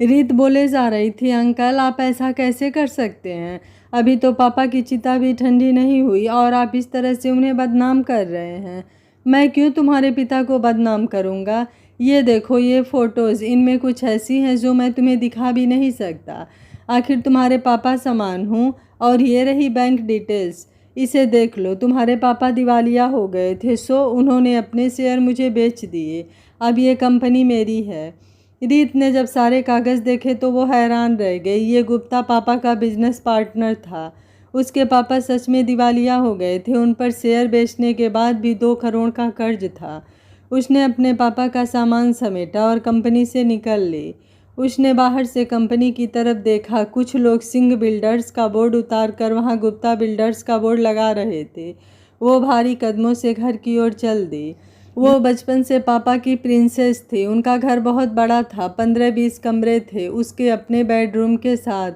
रीत बोले जा रही थी, अंकल आप ऐसा कैसे कर सकते हैं? अभी तो पापा की चिता भी ठंडी नहीं हुई और आप इस तरह से उन्हें बदनाम कर रहे हैं। मैं क्यों तुम्हारे पिता को बदनाम करूँगा? ये देखो ये फ़ोटोज़, इनमें कुछ ऐसी हैं जो मैं तुम्हें दिखा भी नहीं सकता। आखिर तुम्हारे पापा समान हूँ। और ये रही बैंक डिटेल्स, इसे देख लो। तुम्हारे पापा दिवालिया हो गए थे, सो उन्होंने अपने शेयर मुझे बेच दिए। अब ये कंपनी मेरी है। रीत ने जब सारे कागज़ देखे तो वो हैरान रह गई। ये गुप्ता पापा का बिजनेस पार्टनर था। उसके पापा सच में दिवालिया हो गए थे। उन पर शेयर बेचने के बाद भी 2 करोड़ का कर्ज था। उसने अपने पापा का सामान समेटा और कंपनी से निकल ली। उसने बाहर से कंपनी की तरफ देखा। कुछ लोग सिंह बिल्डर्स का बोर्ड उतार कर वहाँ गुप्ता बिल्डर्स का बोर्ड लगा रहे थे। वो भारी कदमों से घर की ओर चल दी। वो बचपन से पापा की प्रिंसेस थी। उनका घर बहुत बड़ा था, 15-20 कमरे थे उसके अपने बेडरूम के साथ।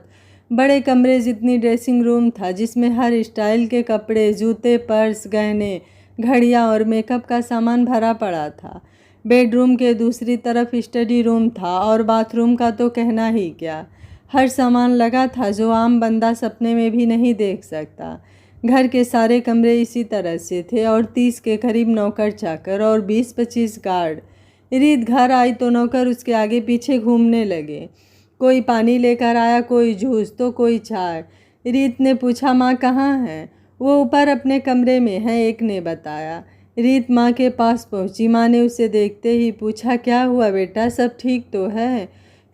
बड़े कमरे जितनी ड्रेसिंग रूम था, जिसमें हर स्टाइल के कपड़े, जूते, पर्स, गहने, घड़ियाँ और मेकअप का सामान भरा पड़ा था। बेडरूम के दूसरी तरफ स्टडी रूम था और बाथरूम का तो कहना ही क्या। हर सामान लगा था जो आम बंदा सपने में भी नहीं देख सकता। घर के सारे कमरे इसी तरह से थे और 30 के करीब नौकर चाकर और 20-25 गार्ड। रीत घर आई तो नौकर उसके आगे पीछे घूमने लगे। कोई पानी लेकर आया, कोई जूस तो कोई चाय। रीत ने पूछा, माँ कहाँ है? वो ऊपर अपने कमरे में है, एक ने बताया। रीत माँ के पास पहुँची। माँ ने उसे देखते ही पूछा, क्या हुआ बेटा, सब ठीक तो है?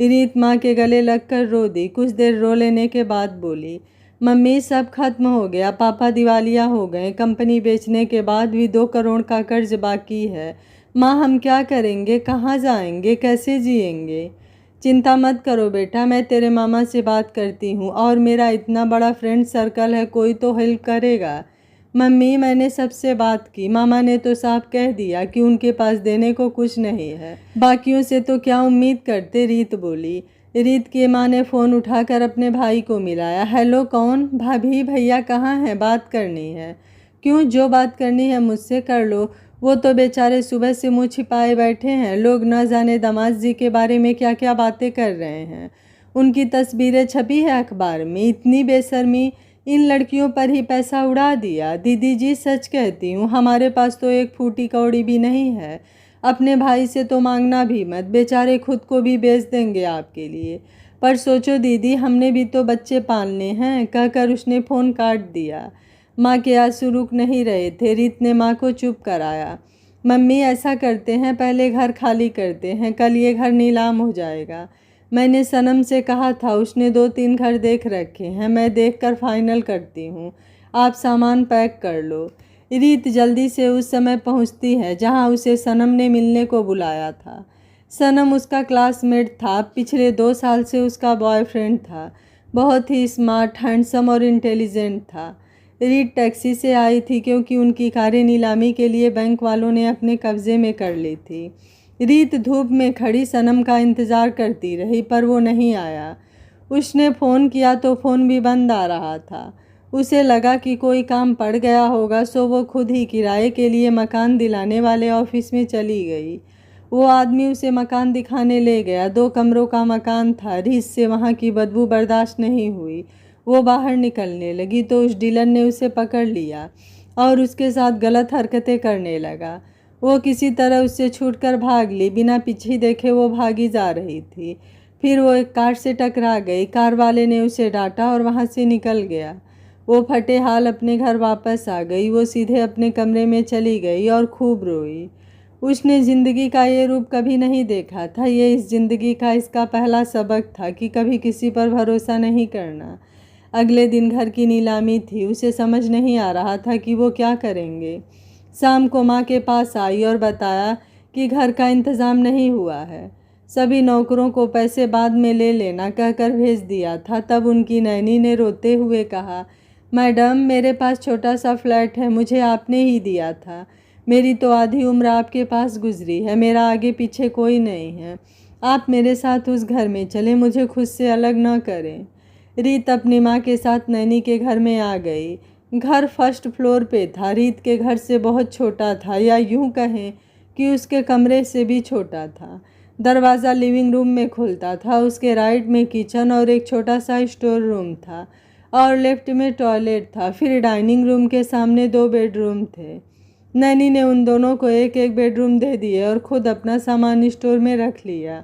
रीत माँ के गले लगकर रो दी। कुछ देर रो लेने के बाद बोली, मम्मी सब खत्म हो गया, पापा दिवालिया हो गए, कंपनी बेचने के बाद भी 2 करोड़ का कर्ज बाकी है। माँ हम क्या करेंगे, कहाँ जाएंगे, कैसे जिएंगे? चिंता मत करो बेटा, मैं तेरे मामा से बात करती हूँ और मेरा इतना बड़ा फ्रेंड सर्कल है, कोई तो हेल्प करेगा। मम्मी मैंने सबसे बात की, मामा ने तो साफ कह दिया कि उनके पास देने को कुछ नहीं है। बाकियों से तो क्या उम्मीद करते? रीत बोली। रीत की माँ ने फ़ोन उठाकर अपने भाई को मिलाया। हेलो, कौन? भाभी, भैया कहाँ हैं, बात करनी है। क्यों, जो बात करनी है मुझसे कर लो। वो तो बेचारे सुबह से मुँह छिपाए बैठे हैं। लोग न जाने दामाद जी के बारे में क्या क्या बातें कर रहे हैं। उनकी तस्वीरें छपी है अखबार में। इतनी बेशर्मी, इन लड़कियों पर ही पैसा उड़ा दिया। दीदी जी सच कहती हूँ, हमारे पास तो एक फूटी कौड़ी भी नहीं है। अपने भाई से तो मांगना भी मत, बेचारे खुद को भी बेच देंगे आपके लिए। पर सोचो दीदी, हमने भी तो बच्चे पालने हैं। कहकर उसने फ़ोन काट दिया। माँ के आंसू रुक नहीं रहे थे। रीत ने माँ को चुप कराया। मम्मी ऐसा करते हैं, पहले घर खाली करते हैं, कल ये घर नीलाम हो जाएगा। मैंने सनम से कहा था, उसने 2-3 घर देख रखे हैं, मैं देखकर फाइनल करती हूँ। आप सामान पैक कर लो। रीत जल्दी से उस समय पहुंचती है जहां उसे सनम ने मिलने को बुलाया था। सनम उसका क्लासमेट था, पिछले 2 साल से उसका बॉयफ्रेंड था। बहुत ही स्मार्ट, हैंडसम और इंटेलिजेंट था। रीत टैक्सी से आई थी क्योंकि उनकी कारें नीलामी के लिए बैंक वालों ने अपने कब्जे में कर ली थी। रीत धूप में खड़ी सनम का इंतज़ार करती रही पर वो नहीं आया। उसने फ़ोन किया तो फ़ोन भी बंद आ रहा था। उसे लगा कि कोई काम पड़ गया होगा, सो वो खुद ही किराए के लिए मकान दिलाने वाले ऑफिस में चली गई। वो आदमी उसे मकान दिखाने ले गया। 2 कमरों का मकान था। रीत से वहाँ की बदबू बर्दाश्त नहीं हुई। वो बाहर निकलने लगी तो उस डीलर ने उसे पकड़ लिया और उसके साथ गलत हरकतें करने लगा। वो किसी तरह उससे छूटकर भाग ली। बिना पीछे देखे वो भागी जा रही थी। फिर वो एक कार से टकरा गई। कार वाले ने उसे डांटा और वहाँ से निकल गया। वो फटे हाल अपने घर वापस आ गई। वो सीधे अपने कमरे में चली गई और खूब रोई। उसने ज़िंदगी का ये रूप कभी नहीं देखा था। ये इस ज़िंदगी का इसका पहला सबक था कि कभी किसी पर भरोसा नहीं करना। अगले दिन घर की नीलामी थी। उसे समझ नहीं आ रहा था कि वो क्या करेंगे। शाम को माँ के पास आई और बताया कि घर का इंतज़ाम नहीं हुआ है, सभी नौकरों को पैसे बाद में ले लेना कहकर भेज दिया था। तब उनकी नैनी ने रोते हुए कहा, मैडम मेरे पास छोटा सा फ्लैट है, मुझे आपने ही दिया था। मेरी तो आधी उम्र आपके पास गुजरी है, मेरा आगे पीछे कोई नहीं है। आप मेरे साथ उस घर में चलें, मुझे खुद से अलग न करें। रीत अपनी माँ के साथ नैनी के घर में आ गई। घर फर्स्ट फ्लोर पे था। रीत के घर से बहुत छोटा था, या यूं कहें कि उसके कमरे से भी छोटा था। दरवाज़ा लिविंग रूम में खुलता था। उसके राइट में किचन और एक छोटा सा स्टोर रूम था और लेफ्ट में टॉयलेट था। फिर डाइनिंग रूम के सामने 2 बेडरूम थे। नैनी ने उन दोनों को एक एक बेडरूम दे दिए और खुद अपना सामान स्टोर में रख लिया।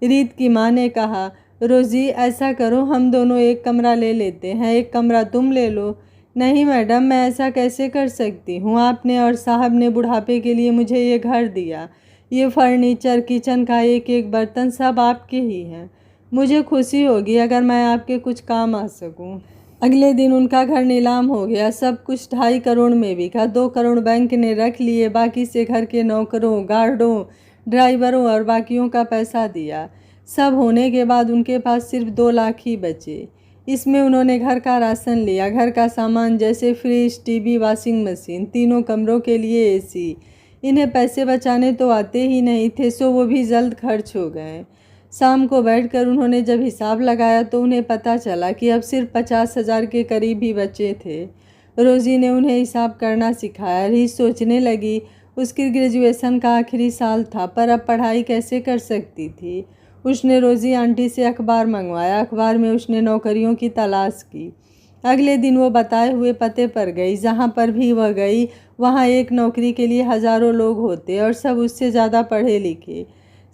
रीत की माँ ने कहा, रोज़ी ऐसा करो, हम दोनों एक कमरा ले लेते हैं, एक कमरा तुम ले लो। नहीं मैडम, मैं ऐसा कैसे कर सकती हूँ। आपने और साहब ने बुढ़ापे के लिए मुझे ये घर दिया। ये फर्नीचर, किचन का एक एक बर्तन सब आपके ही हैं। मुझे खुशी होगी अगर मैं आपके कुछ काम आ सकूँ। अगले दिन उनका घर नीलाम हो गया। सब कुछ 2.5 करोड़ में बिका। 2 करोड़ बैंक ने रख लिए। बाकी से घर के नौकरों, गार्डों, ड्राइवरों और बाकियों का पैसा दिया। सब होने के बाद उनके पास सिर्फ 2 लाख ही बचे। इसमें उन्होंने घर का राशन लिया, घर का सामान जैसे फ्रिज, टीवी, वॉशिंग मशीन, 3 कमरों के लिए एसी। इन्हें पैसे बचाने तो आते ही नहीं थे, सो वो भी जल्द खर्च हो गए। शाम को बैठकर उन्होंने जब हिसाब लगाया तो उन्हें पता चला कि अब सिर्फ 50,000 के करीब ही बचे थे। रोज़ी ने उन्हें हिसाब करना सिखाया। रीत सोचने लगी, उसकी ग्रेजुएशन का आखिरी साल था, पर अब पढ़ाई कैसे कर सकती थी। उसने रोज़ी आंटी से अखबार मंगवाया। अखबार में उसने नौकरियों की तलाश की। अगले दिन वो बताए हुए पते पर गई। जहाँ पर भी वह गई वहाँ एक नौकरी के लिए हज़ारों लोग होते और सब उससे ज़्यादा पढ़े लिखे।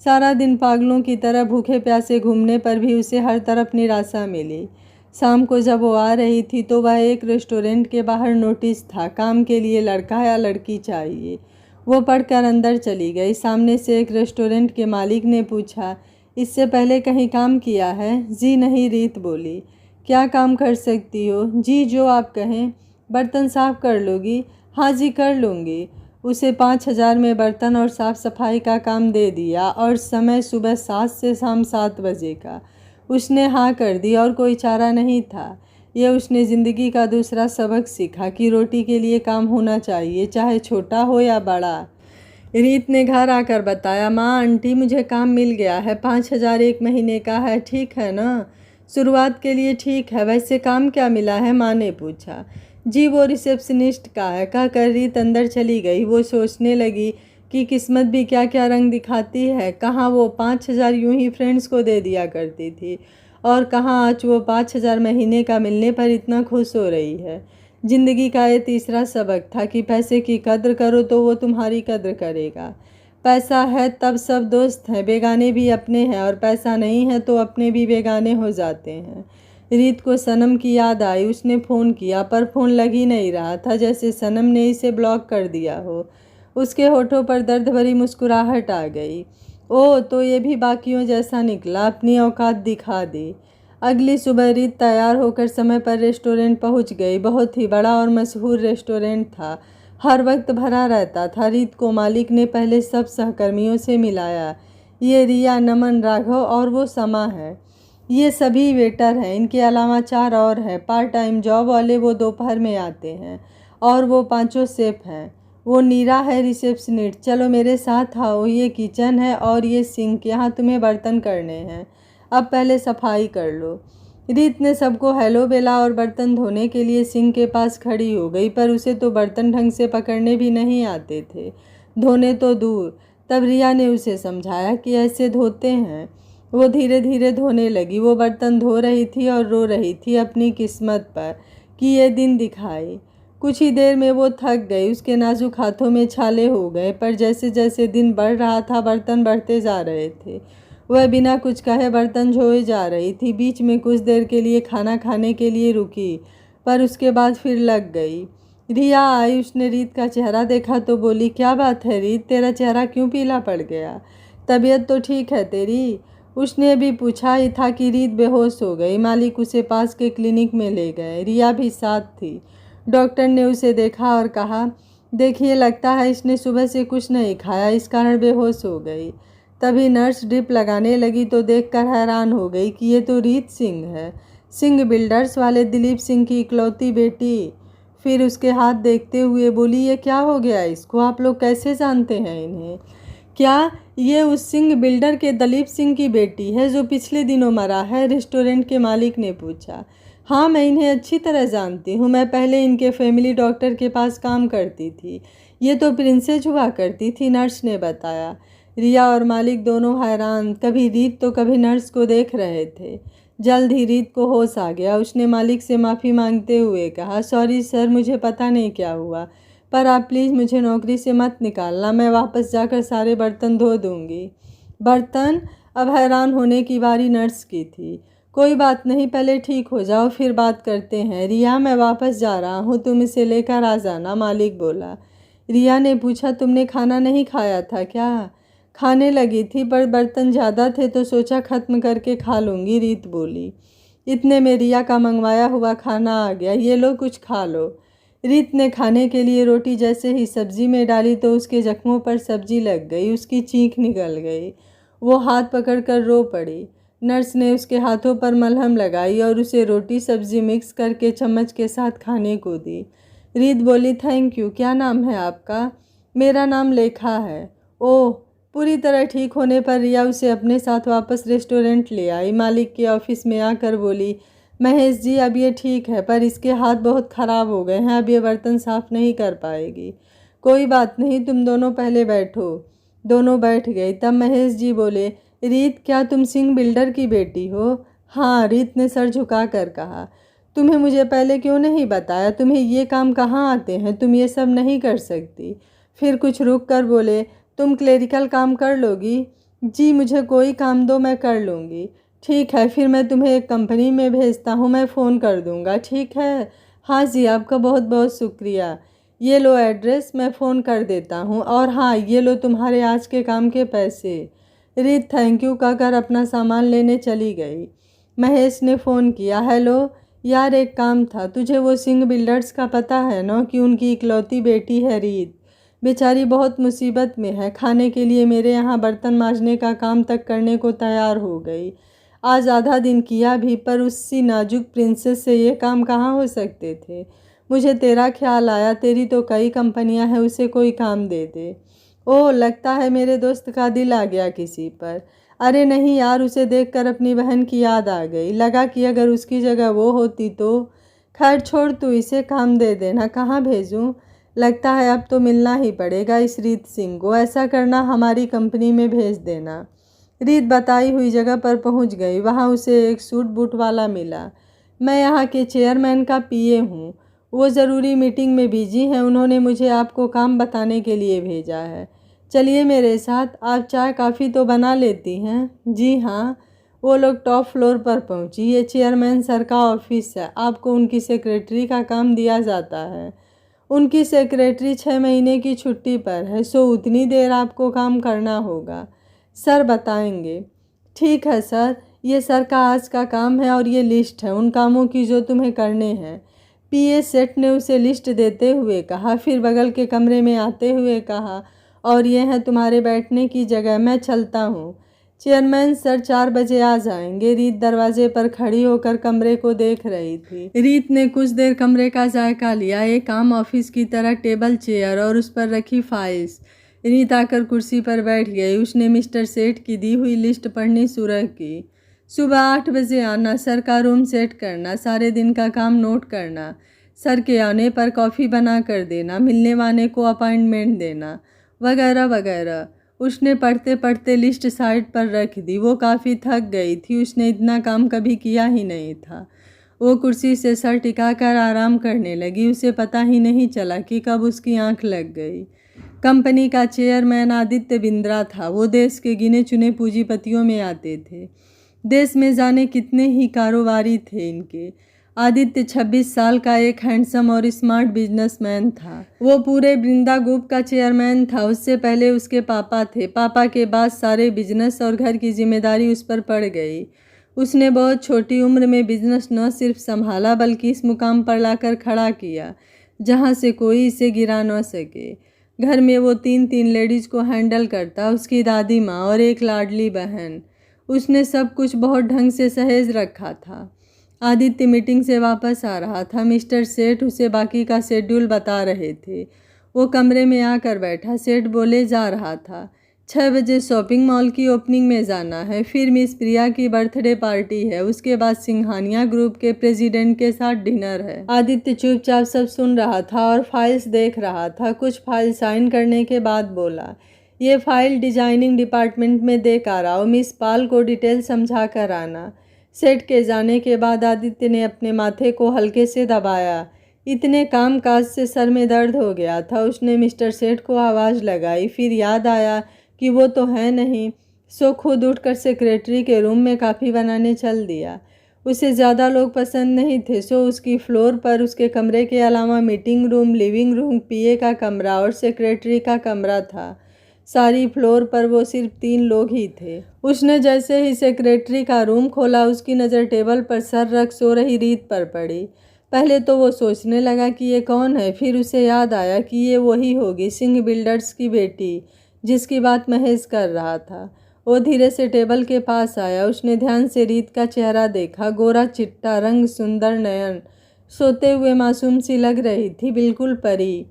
सारा दिन पागलों की तरह भूखे प्यासे घूमने पर भी उसे हर तरफ निराशा मिली। शाम को जब वो आ रही थी तो वह एक रेस्टोरेंट के बाहर नोटिस था, काम के लिए लड़का या लड़की चाहिए। वो पढ़कर अंदर चली गई। सामने से एक रेस्टोरेंट के मालिक ने पूछा, इससे पहले कहीं काम किया है? जी नहीं, रीत बोली। क्या काम कर सकती हो? जी जो आप कहें। बर्तन साफ कर लोगी? हाँ जी कर लूँगी। उसे 5,000 में बर्तन और साफ़ सफाई का काम दे दिया और समय सुबह 7 से शाम 7 बजे का। उसने हाँ कर दी और कोई चारा नहीं था। यह उसने ज़िंदगी का दूसरा सबक सीखा कि रोटी के लिए काम होना चाहिए, चाहे छोटा हो या बड़ा। रीत ने घर आकर बताया, माँ आंटी मुझे काम मिल गया है, 5,000 1 महीने का है, ठीक है ना? शुरुआत के लिए ठीक है। वैसे काम क्या मिला है? माँ ने पूछा। जी वो रिसेप्शनिस्ट का है, कहकर रीत अंदर चली गई। वो सोचने लगी कि किस्मत भी क्या क्या रंग दिखाती है। कहाँ वो 5,000 यूं ही फ्रेंड्स को दे दिया करती थी और कहाँ आज वो 5,000 महीने का मिलने पर इतना खुश हो रही है। जिंदगी का ये तीसरा सबक था कि पैसे की कद्र करो तो वो तुम्हारी कद्र करेगा। पैसा है तब सब दोस्त हैं, बेगाने भी अपने हैं, और पैसा नहीं है तो अपने भी बेगाने हो जाते हैं। रीत को सनम की याद आई। उसने फ़ोन किया पर फ़ोन लग ही नहीं रहा था, जैसे सनम ने इसे ब्लॉक कर दिया हो। उसके होठों पर दर्द भरी मुस्कुराहट आ गई। ओह, तो ये भी बाकियों जैसा निकला, अपनी औकात दिखा दी। अगली सुबह रीत तैयार होकर समय पर रेस्टोरेंट पहुंच गई। बहुत ही बड़ा और मशहूर रेस्टोरेंट था, हर वक्त भरा रहता था। रीत को मालिक ने पहले सब सहकर्मियों से मिलाया। ये रिया, नमन, राघव और वो समा है। ये सभी वेटर हैं। इनके अलावा 4 और हैं पार्ट टाइम जॉब वाले, वो दोपहर में आते हैं। और वो 5 शेफ हैं। वो नीरा है रिसेप्शनिस्ट। चलो मेरे साथ आओ। ये किचन है और ये सिंक, यहाँ तुम्हें बर्तन करने हैं। अब पहले सफाई कर लो। रीत ने सबको हेलो बेला और बर्तन धोने के लिए सिंक के पास खड़ी हो गई, पर उसे तो बर्तन ढंग से पकड़ने भी नहीं आते थे, धोने तो दूर। तब रिया ने उसे समझाया कि ऐसे धोते हैं। वो धीरे धीरे धोने लगी। वो बर्तन धो रही थी और रो रही थी अपनी किस्मत पर कि ये दिन दिखाए। कुछ ही देर में वो थक गई। उसके नाजुक हाथों में छाले हो गए, पर जैसे जैसे दिन बढ़ रहा था बर्तन बढ़ते जा रहे थे। वह बिना कुछ कहे बर्तन धोए जा रही थी। बीच में कुछ देर के लिए खाना खाने के लिए रुकी, पर उसके बाद फिर लग गई। रिया आई। उसने रीत का चेहरा देखा तो बोली, क्या बात है रीत, तेरा चेहरा क्यों पीला पड़ गया? तबीयत तो ठीक है तेरी? उसने भी पूछा ही था कि रीत बेहोश हो गई। मालिक उसे पास के क्लिनिक में ले गए। रिया भी साथ थी। डॉक्टर ने उसे देखा और कहा, देखिए लगता है इसने सुबह से कुछ नहीं खाया, इस कारण बेहोश हो गई। तभी नर्स ड्रिप लगाने लगी तो देखकर हैरान हो गई कि ये तो रीत सिंह है, सिंह बिल्डर्स वाले दिलीप सिंह की इकलौती बेटी। फिर उसके हाथ देखते हुए बोली, ये क्या हो गया इसको? आप लोग कैसे जानते हैं इन्हें? क्या ये उस सिंह बिल्डर के दलीप सिंह की बेटी है जो पिछले दिनों मरा है? रेस्टोरेंट के मालिक ने पूछा। हाँ, मैं इन्हें अच्छी तरह जानती हूँ। मैं पहले इनके फैमिली डॉक्टर के पास काम करती थी। ये तो प्रिंसेस हुआ करती थी, नर्स ने बताया। रिया और मालिक दोनों हैरान, कभी रीत तो कभी नर्स को देख रहे थे। जल्द ही रीत को होश आ गया। उसने मालिक से माफ़ी मांगते हुए कहा, सॉरी सर, मुझे पता नहीं क्या हुआ, पर आप प्लीज़ मुझे नौकरी से मत निकालना, मैं वापस जाकर सारे बर्तन धो दूँगी। बर्तन? अब हैरान होने की बारी नर्स की थी। कोई बात नहीं, पहले ठीक हो जाओ फिर बात करते हैं। रिया, मैं वापस जा रहा हूँ, तुम इसे लेकर आ जाना, मालिक बोला। रिया ने पूछा, तुमने खाना नहीं खाया था क्या? खाने लगी थी पर बर्तन ज़्यादा थे तो सोचा ख़त्म करके खा लूँगी, रीत बोली। इतने में रिया का मंगवाया हुआ खाना आ गया। ये लो, कुछ खा लो। रीत ने खाने के लिए रोटी जैसे ही सब्जी में डाली तो उसके जख्मों पर सब्जी लग गई, उसकी चीख निकल गई। वो हाथ पकड़कर रो पड़ी। नर्स ने उसके हाथों पर मलहम लगाई और उसे रोटी सब्जी मिक्स करके चम्मच के साथ खाने को दी। रीत बोली, थैंक यू। क्या नाम है आपका? मेरा नाम लेखा है। ओह। पूरी तरह ठीक होने पर रिया उसे अपने साथ वापस रेस्टोरेंट ले आई। मालिक के ऑफिस में आकर बोली, महेश जी, अब ये ठीक है पर इसके हाथ बहुत ख़राब हो गए हैं, अब ये बर्तन साफ़ नहीं कर पाएगी। कोई बात नहीं, तुम दोनों पहले बैठो। दोनों बैठ गई। तब महेश जी बोले, रीत, क्या तुम सिंह बिल्डर की बेटी हो? हाँ, रीत ने सर झुका कर कहा। तुम्हें मुझे पहले क्यों नहीं बताया? तुम्हें ये काम कहाँ आते हैं? तुम ये सब नहीं कर सकती। फिर कुछ रुक कर बोले, तुम क्लेरिकल काम कर लोगी? जी, मुझे कोई काम दो, मैं कर लूँगी। ठीक है, फिर मैं तुम्हें एक कंपनी में भेजता हूँ, मैं फ़ोन कर दूँगा, ठीक है? हाँ जी, आपका बहुत बहुत शुक्रिया। ये लो एड्रेस, मैं फ़ोन कर देता हूँ, और हाँ, ये लो तुम्हारे आज के काम के पैसे। रीत थैंक यू कहकर अपना सामान लेने चली गई। महेश ने फ़ोन किया, हेलो यार, एक काम था। तुझे वो सिंह बिल्डर्स का पता है ना, कि उनकी इकलौती बेटी है रीत। बेचारी बहुत मुसीबत में है, खाने के लिए मेरे यहाँ बर्तन मांजने का काम तक करने को तैयार हो गई। आज आधा दिन किया भी, पर उसी नाजुक प्रिंसेस से ये काम कहाँ हो सकते थे। मुझे तेरा ख्याल आया, तेरी तो कई कंपनियां हैं, उसे कोई काम दे दे। ओह, लगता है मेरे दोस्त का दिल आ गया किसी पर। अरे नहीं यार, उसे देखकर अपनी बहन की याद आ गई। लगा कि अगर उसकी जगह वो होती तो। खैर छोड़, तू इसे काम दे देना, कहाँ भेजूं? लगता है अब तो मिलना ही पड़ेगा इस रीत सिंह को। ऐसा करना, हमारी कंपनी में भेज देना। रीत बताई हुई जगह पर पहुंच गई। वहां उसे एक सूट बूट वाला मिला। मैं यहाँ के चेयरमैन का पीए हूँ, वो ज़रूरी मीटिंग में बिजी हैं, उन्होंने मुझे आपको काम बताने के लिए भेजा है। चलिए मेरे साथ। आप चाय काफ़ी तो बना लेती हैं? जी हाँ। वो लोग टॉप फ्लोर पर पहुँची। ये चेयरमैन सर का ऑफिस है, आपको उनकी सेक्रेटरी का काम दिया जाता है। उनकी सेक्रेटरी 6 महीने की छुट्टी पर है, सो उतनी देर आपको काम करना होगा। सर बताएंगे। ठीक है सर, ये सर का आज का काम है और ये लिस्ट है उन कामों की जो तुम्हें करने हैं। पीए सेठ ने उसे लिस्ट देते हुए कहा, फिर बगल के कमरे में आते हुए कहा, और ये है तुम्हारे बैठने की जगह, मैं चलता हूँ। चेयरमैन सर 4 बजे आ जाएंगे। रीत दरवाजे पर खड़ी होकर कमरे को देख रही थी। रीत ने कुछ देर कमरे का जायका लिया। एक आम ऑफिस की तरह टेबल, चेयर और उस पर रखी फाइल्स। रीत आकर कुर्सी पर बैठ गई। उसने मिस्टर सेठ की दी हुई लिस्ट पढ़नी शुरू की। सुबह 8 बजे आना, सर का रूम सेट करना, सारे दिन का काम नोट करना, सर के आने पर कॉफ़ी बना कर देना, मिलने वाले को अपॉइंटमेंट देना, वगैरह वगैरह। उसने पढ़ते पढ़ते लिस्ट साइड पर रख दी। वो काफ़ी थक गई थी, उसने इतना काम कभी किया ही नहीं था। वो कुर्सी से सर टिकाकर आराम करने लगी। उसे पता ही नहीं चला कि कब उसकी आंख लग गई। कंपनी का चेयरमैन आदित्य बिंद्रा था। वो देश के गिने चुने पूंजीपतियों में आते थे। देश में जाने कितने ही कारोबारी थे इनके। आदित्य 26 साल का एक हैंडसम और स्मार्ट बिजनेसमैन था। वो पूरे वृंदा ग्रुप का चेयरमैन था। उससे पहले उसके पापा थे। पापा के बाद सारे बिजनेस और घर की जिम्मेदारी उस पर पड़ गई। उसने बहुत छोटी उम्र में बिजनेस न सिर्फ संभाला बल्कि इस मुकाम पर लाकर खड़ा किया जहाँ से कोई इसे गिरा न सके। घर में वो 3 लेडीज़ को हैंडल करता, उसकी दादी माँ और एक लाडली बहन। उसने सब कुछ बहुत ढंग से सहेज रखा था। आदित्य मीटिंग से वापस आ रहा था। मिस्टर सेठ उसे बाकी का शेड्यूल बता रहे थे। वो कमरे में आकर बैठा। सेठ बोले, जा रहा था 6 बजे शॉपिंग मॉल की ओपनिंग में जाना है, फिर मिस प्रिया की बर्थडे पार्टी है, उसके बाद सिंघानिया ग्रुप के प्रेसिडेंट के साथ डिनर है। आदित्य चुपचाप सब सुन रहा था और फाइल्स देख रहा था। कुछ फाइल साइन करने के बाद बोला, ये फाइल डिजाइनिंग डिपार्टमेंट में दे कर आओ, मिस पाल को डिटेल समझा कर आना। सेठ के जाने के बाद आदित्य ने अपने माथे को हल्के से दबाया। इतने काम काज से सर में दर्द हो गया था। उसने मिस्टर सेठ को आवाज़ लगाई, फिर याद आया कि वो तो है नहीं, सो खुद उठकर सेक्रेटरी के रूम में कॉफ़ी बनाने चल दिया। उसे ज़्यादा लोग पसंद नहीं थे, सो उसकी फ्लोर पर उसके कमरे के अलावा मीटिंग रूम, लिविंग रूम, पीए का कमरा और सेक्रेटरी का कमरा था। सारी फ्लोर पर वो सिर्फ 3 लोग ही थे। उसने जैसे ही सेक्रेटरी का रूम खोला, उसकी नज़र टेबल पर सर रख सो रही रीत पर पड़ी। पहले तो वो सोचने लगा कि ये कौन है, फिर उसे याद आया कि ये वही होगी, सिंह बिल्डर्स की बेटी, जिसकी बात महेश कर रहा था। वो धीरे से टेबल के पास आया। उसने ध्यान से रीत का चेहरा देखा। गोरा चिट्टा रंग, सुंदर नयन, सोते हुए मासूम सी लग रही थी, बिल्कुल परी।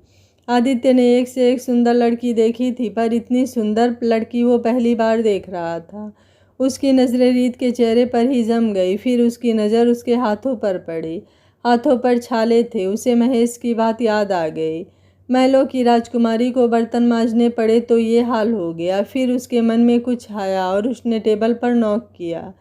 आदित्य ने एक से एक सुंदर लड़की देखी थी, पर इतनी सुंदर लड़की वो पहली बार देख रहा था। उसकी नज़रें रीत के चेहरे पर ही जम गई। फिर उसकी नज़र उसके हाथों पर पड़ी। हाथों पर छाले थे। उसे महेश की बात याद आ गई। महलों की राजकुमारी को बर्तन मांजने पड़े तो ये हाल हो गया। फिर उसके मन में कुछ आया और उसने टेबल पर नॉक किया।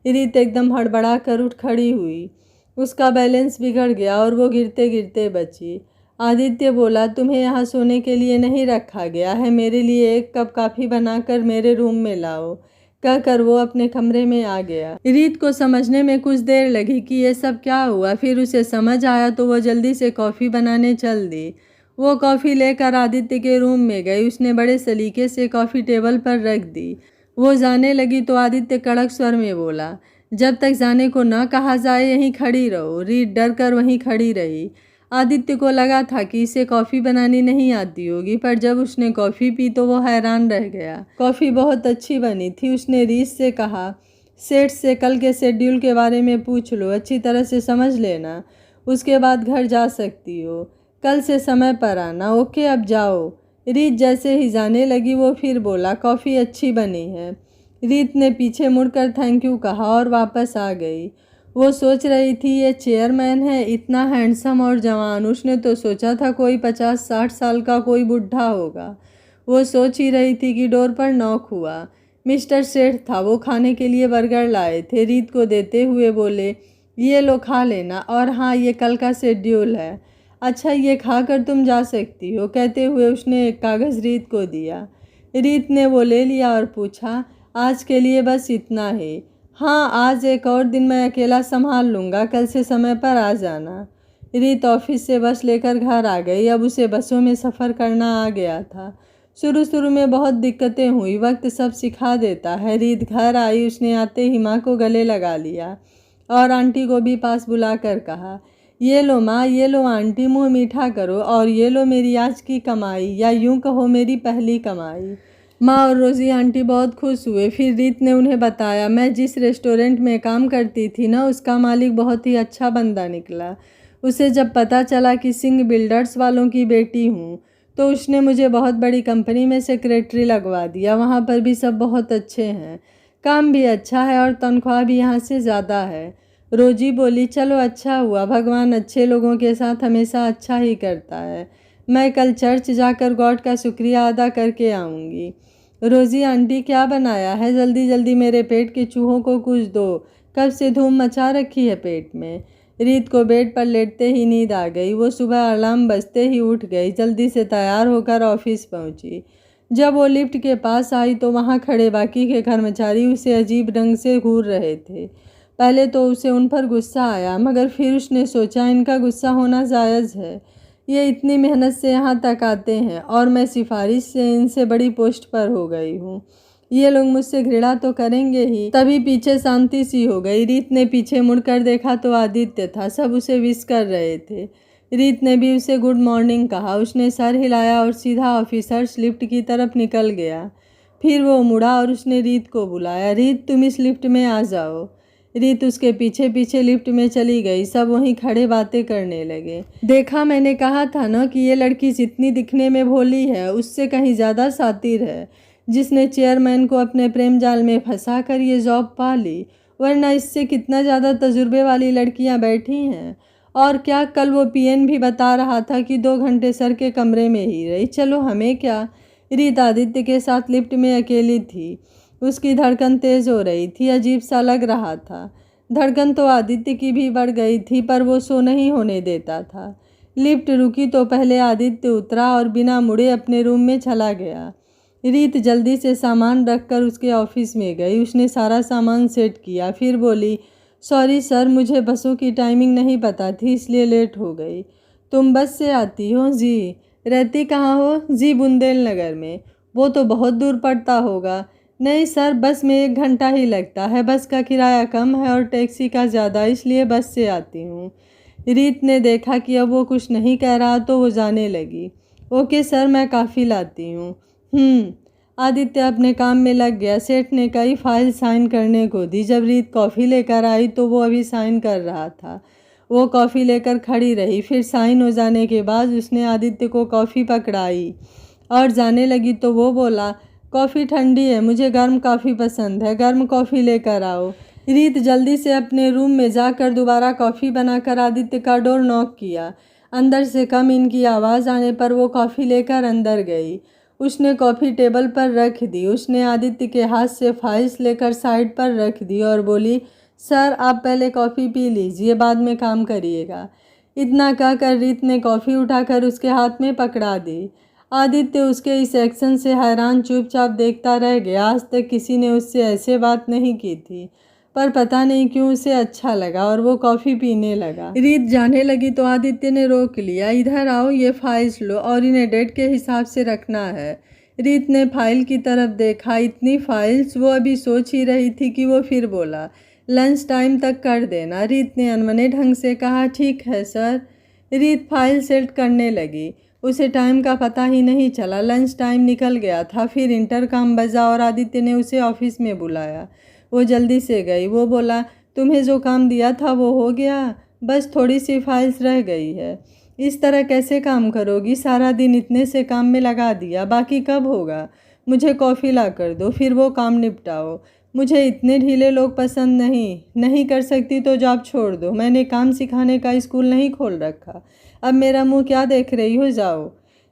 रीत एकदम हड़बड़ा कर उठ खड़ी हुई। उसका बैलेंस बिगड़ गया और वो गिरते गिरते बची। आदित्य बोला, तुम्हें यहाँ सोने के लिए नहीं रखा गया है, मेरे लिए एक कप कॉफ़ी बनाकर मेरे रूम में लाओ, कहकर वो अपने कमरे में आ गया। रीत को समझने में कुछ देर लगी कि ये सब क्या हुआ। फिर उसे समझ आया तो वो जल्दी से कॉफ़ी बनाने चल दी। वो कॉफ़ी लेकर आदित्य के रूम में गई। उसने बड़े सलीके से कॉफ़ी टेबल पर रख दी। वो जाने लगी तो आदित्य कड़क स्वर में बोला, जब तक जाने को न कहा जाए यहीं खड़ी रहो। रीत डर कर वहीं खड़ी रही। आदित्य को लगा था कि इसे कॉफ़ी बनानी नहीं आती होगी, पर जब उसने कॉफ़ी पी तो वो हैरान रह गया। कॉफ़ी बहुत अच्छी बनी थी। उसने रीत से कहा, सेठ से कल के शेड्यूल के बारे में पूछ लो, अच्छी तरह से समझ लेना, उसके बाद घर जा सकती हो। कल से समय पर आना, ओके, अब जाओ। रीत जैसे ही जाने लगी वो फिर बोला, कॉफ़ी अच्छी बनी है। रीत ने पीछे मुड़कर थैंक यू कहा और वापस आ गई। वो सोच रही थी ये चेयरमैन है, इतना हैंडसम और जवान। उसने तो सोचा था कोई 50-60 साल का कोई बुढ़ा होगा। वो सोच ही रही थी कि डोर पर नॉक हुआ। मिस्टर सेठ था। वो खाने के लिए बर्गर लाए थे। रीत को देते हुए बोले, ये लो खा लेना, और हाँ, ये कल का शेड्यूल है। अच्छा, ये खाकर तुम जा सकती हो, कहते हुए उसने एक कागज़ रीत को दिया। रीत ने वो ले लिया और पूछा, आज के लिए बस इतना ही? हाँ, आज एक और दिन मैं अकेला संभाल लूँगा, कल से समय पर आ जाना। रीत ऑफिस से बस लेकर घर आ गई। अब उसे बसों में सफ़र करना आ गया था। शुरू शुरू में बहुत दिक्कतें हुई, वक्त सब सिखा देता है। रीत घर आई। उसने आते ही माँ को गले लगा लिया और आंटी को भी पास बुला कर कहा, ये लो माँ, ये लो आंटी, मुँह मीठा करो, और ये लो मेरी आज की कमाई, या यूँ कहो मेरी पहली कमाई। माँ और रोज़ी आंटी बहुत खुश हुए। फिर रीत ने उन्हें बताया, मैं जिस रेस्टोरेंट में काम करती थी ना, उसका मालिक बहुत ही अच्छा बंदा निकला। उसे जब पता चला कि सिंह बिल्डर्स वालों की बेटी हूँ, तो उसने मुझे बहुत बड़ी कंपनी में सेक्रेटरी लगवा दिया। वहाँ पर भी सब बहुत अच्छे हैं, काम भी अच्छा है और तनख्वाह भी यहाँ से ज़्यादा है। रोजी बोली, चलो अच्छा हुआ, भगवान अच्छे लोगों के साथ हमेशा अच्छा ही करता है। मैं कल चर्च जाकर गॉड का शुक्रिया अदा करके आऊँगी। रोज़ी आंटी, क्या बनाया है? जल्दी जल्दी मेरे पेट के चूहों को कुछ दो, कब से धूम मचा रखी है पेट में। रीत को बेड पर लेटते ही नींद आ गई। वो सुबह अलार्म बजते ही उठ गई। जल्दी से तैयार होकर ऑफिस पहुंची। जब वो लिफ्ट के पास आई तो वहां खड़े बाकी के कर्मचारी उसे अजीब ढंग से घूर रहे थे। पहले तो उसे उन पर गुस्सा आया, मगर फिर उसने सोचा इनका गुस्सा होना जायज़ है। ये इतनी मेहनत से यहाँ तक आते हैं और मैं सिफारिश से इनसे बड़ी पोस्ट पर हो गई हूँ। ये लोग मुझसे घृणा तो करेंगे ही। तभी पीछे शांति सी हो गई। रीत ने पीछे मुड़कर देखा तो आदित्य था। सब उसे विश कर रहे थे। रीत ने भी उसे गुड मॉर्निंग कहा। उसने सर हिलाया और सीधा ऑफिसर्स लिफ्ट की तरफ निकल गया। फिर वो मुड़ा और उसने रीत को बुलाया, रीत, तुम इस लिफ्ट में आ जाओ। रीत उसके पीछे पीछे लिफ्ट में चली गई। सब वहीं खड़े बातें करने लगे। देखा, मैंने कहा था ना कि ये लड़की जितनी दिखने में भोली है, उससे कहीं ज़्यादा शातिर है, जिसने चेयरमैन को अपने प्रेम जाल में फंसा कर ये जॉब पा ली। वरना इससे कितना ज़्यादा तजुर्बे वाली लड़कियां बैठी हैं। और क्या, कल वो पीएन भी बता रहा था कि 2 घंटे सर के कमरे में ही रही। चलो, हमें क्या, रीत आदित्य के साथ लिफ्ट में अकेली थी। उसकी धड़कन तेज हो रही थी, अजीब सा लग रहा था। धड़कन तो आदित्य की भी बढ़ गई थी, पर वो सो नहीं होने देता था। लिफ्ट रुकी तो पहले आदित्य उतरा और बिना मुड़े अपने रूम में चला गया। रीत जल्दी से सामान रखकर उसके ऑफिस में गई। उसने सारा सामान सेट किया, फिर बोली, सॉरी सर, मुझे बसों की टाइमिंग नहीं पता थी, इसलिए लेट हो गई। तुम बस से आती हो? जी। रहती कहाँ हो? जी, बुंदेलनगर में। वो तो बहुत दूर पड़ता होगा। नहीं सर, बस में 1 घंटा ही लगता है। बस का किराया कम है और टैक्सी का ज़्यादा, इसलिए बस से आती हूँ। रीत ने देखा कि अब वो कुछ नहीं कह रहा तो वो जाने लगी। ओके सर, मैं काफ़ी लाती हूँ। आदित्य अपने काम में लग गया। सेठ ने कई फाइल साइन करने को दी। जब रीत कॉफ़ी लेकर आई तो वो अभी साइन कर रहा था। वो कॉफ़ी लेकर खड़ी रही, फिर साइन हो जाने के बाद उसने आदित्य को कॉफ़ी पकड़ाई और जाने लगी तो वो बोला, कॉफ़ी ठंडी है, मुझे गर्म कॉफ़ी पसंद है, गर्म कॉफ़ी लेकर आओ। रीत जल्दी से अपने रूम में जाकर दोबारा कॉफ़ी बनाकर आदित्य का डोर नॉक किया। अंदर से कम इनकी आवाज़ आने पर वो कॉफ़ी लेकर अंदर गई। उसने कॉफ़ी टेबल पर रख दी। उसने आदित्य के हाथ से फाइल्स लेकर साइड पर रख दी और बोली, सर आप पहले कॉफ़ी पी लीजिए, बाद में काम करिएगा। इतना कहकर रीत ने कॉफ़ी उठाकर उसके हाथ में पकड़ा दी। आदित्य उसके इस एक्शन से हैरान चुपचाप देखता रह गया। आज तक किसी ने उससे ऐसे बात नहीं की थी, पर पता नहीं क्यों उसे अच्छा लगा और वो कॉफ़ी पीने लगा। रीत जाने लगी तो आदित्य ने रोक लिया। इधर आओ, ये फाइल्स लो और इन्हें डेट के हिसाब से रखना है। रीत ने फाइल की तरफ देखा। इतनी फाइल्स? वो अभी सोच ही रही थी कि वो फिर बोला, लंच टाइम तक कर देना। रीत ने अनमने ढंग से कहा, ठीक है सर। रीत फाइल सेट करने लगी। उसे टाइम का पता ही नहीं चला। लंच टाइम निकल गया था। फिर इंटरकॉम बजा और आदित्य ने उसे ऑफिस में बुलाया। वो जल्दी से गई। वो बोला, तुम्हें जो काम दिया था वो हो गया? बस थोड़ी सी फाइल्स रह गई है। इस तरह कैसे काम करोगी? सारा दिन इतने से काम में लगा दिया, बाकी कब होगा? मुझे कॉफ़ी ला कर दो, फिर वो काम निपटाओ। मुझे इतने ढीले लोग पसंद नहीं कर सकती तो जॉब छोड़ दो। मैंने काम सिखाने का स्कूल नहीं खोल रखा। अब मेरा मुंह क्या देख रही हो? जाओ।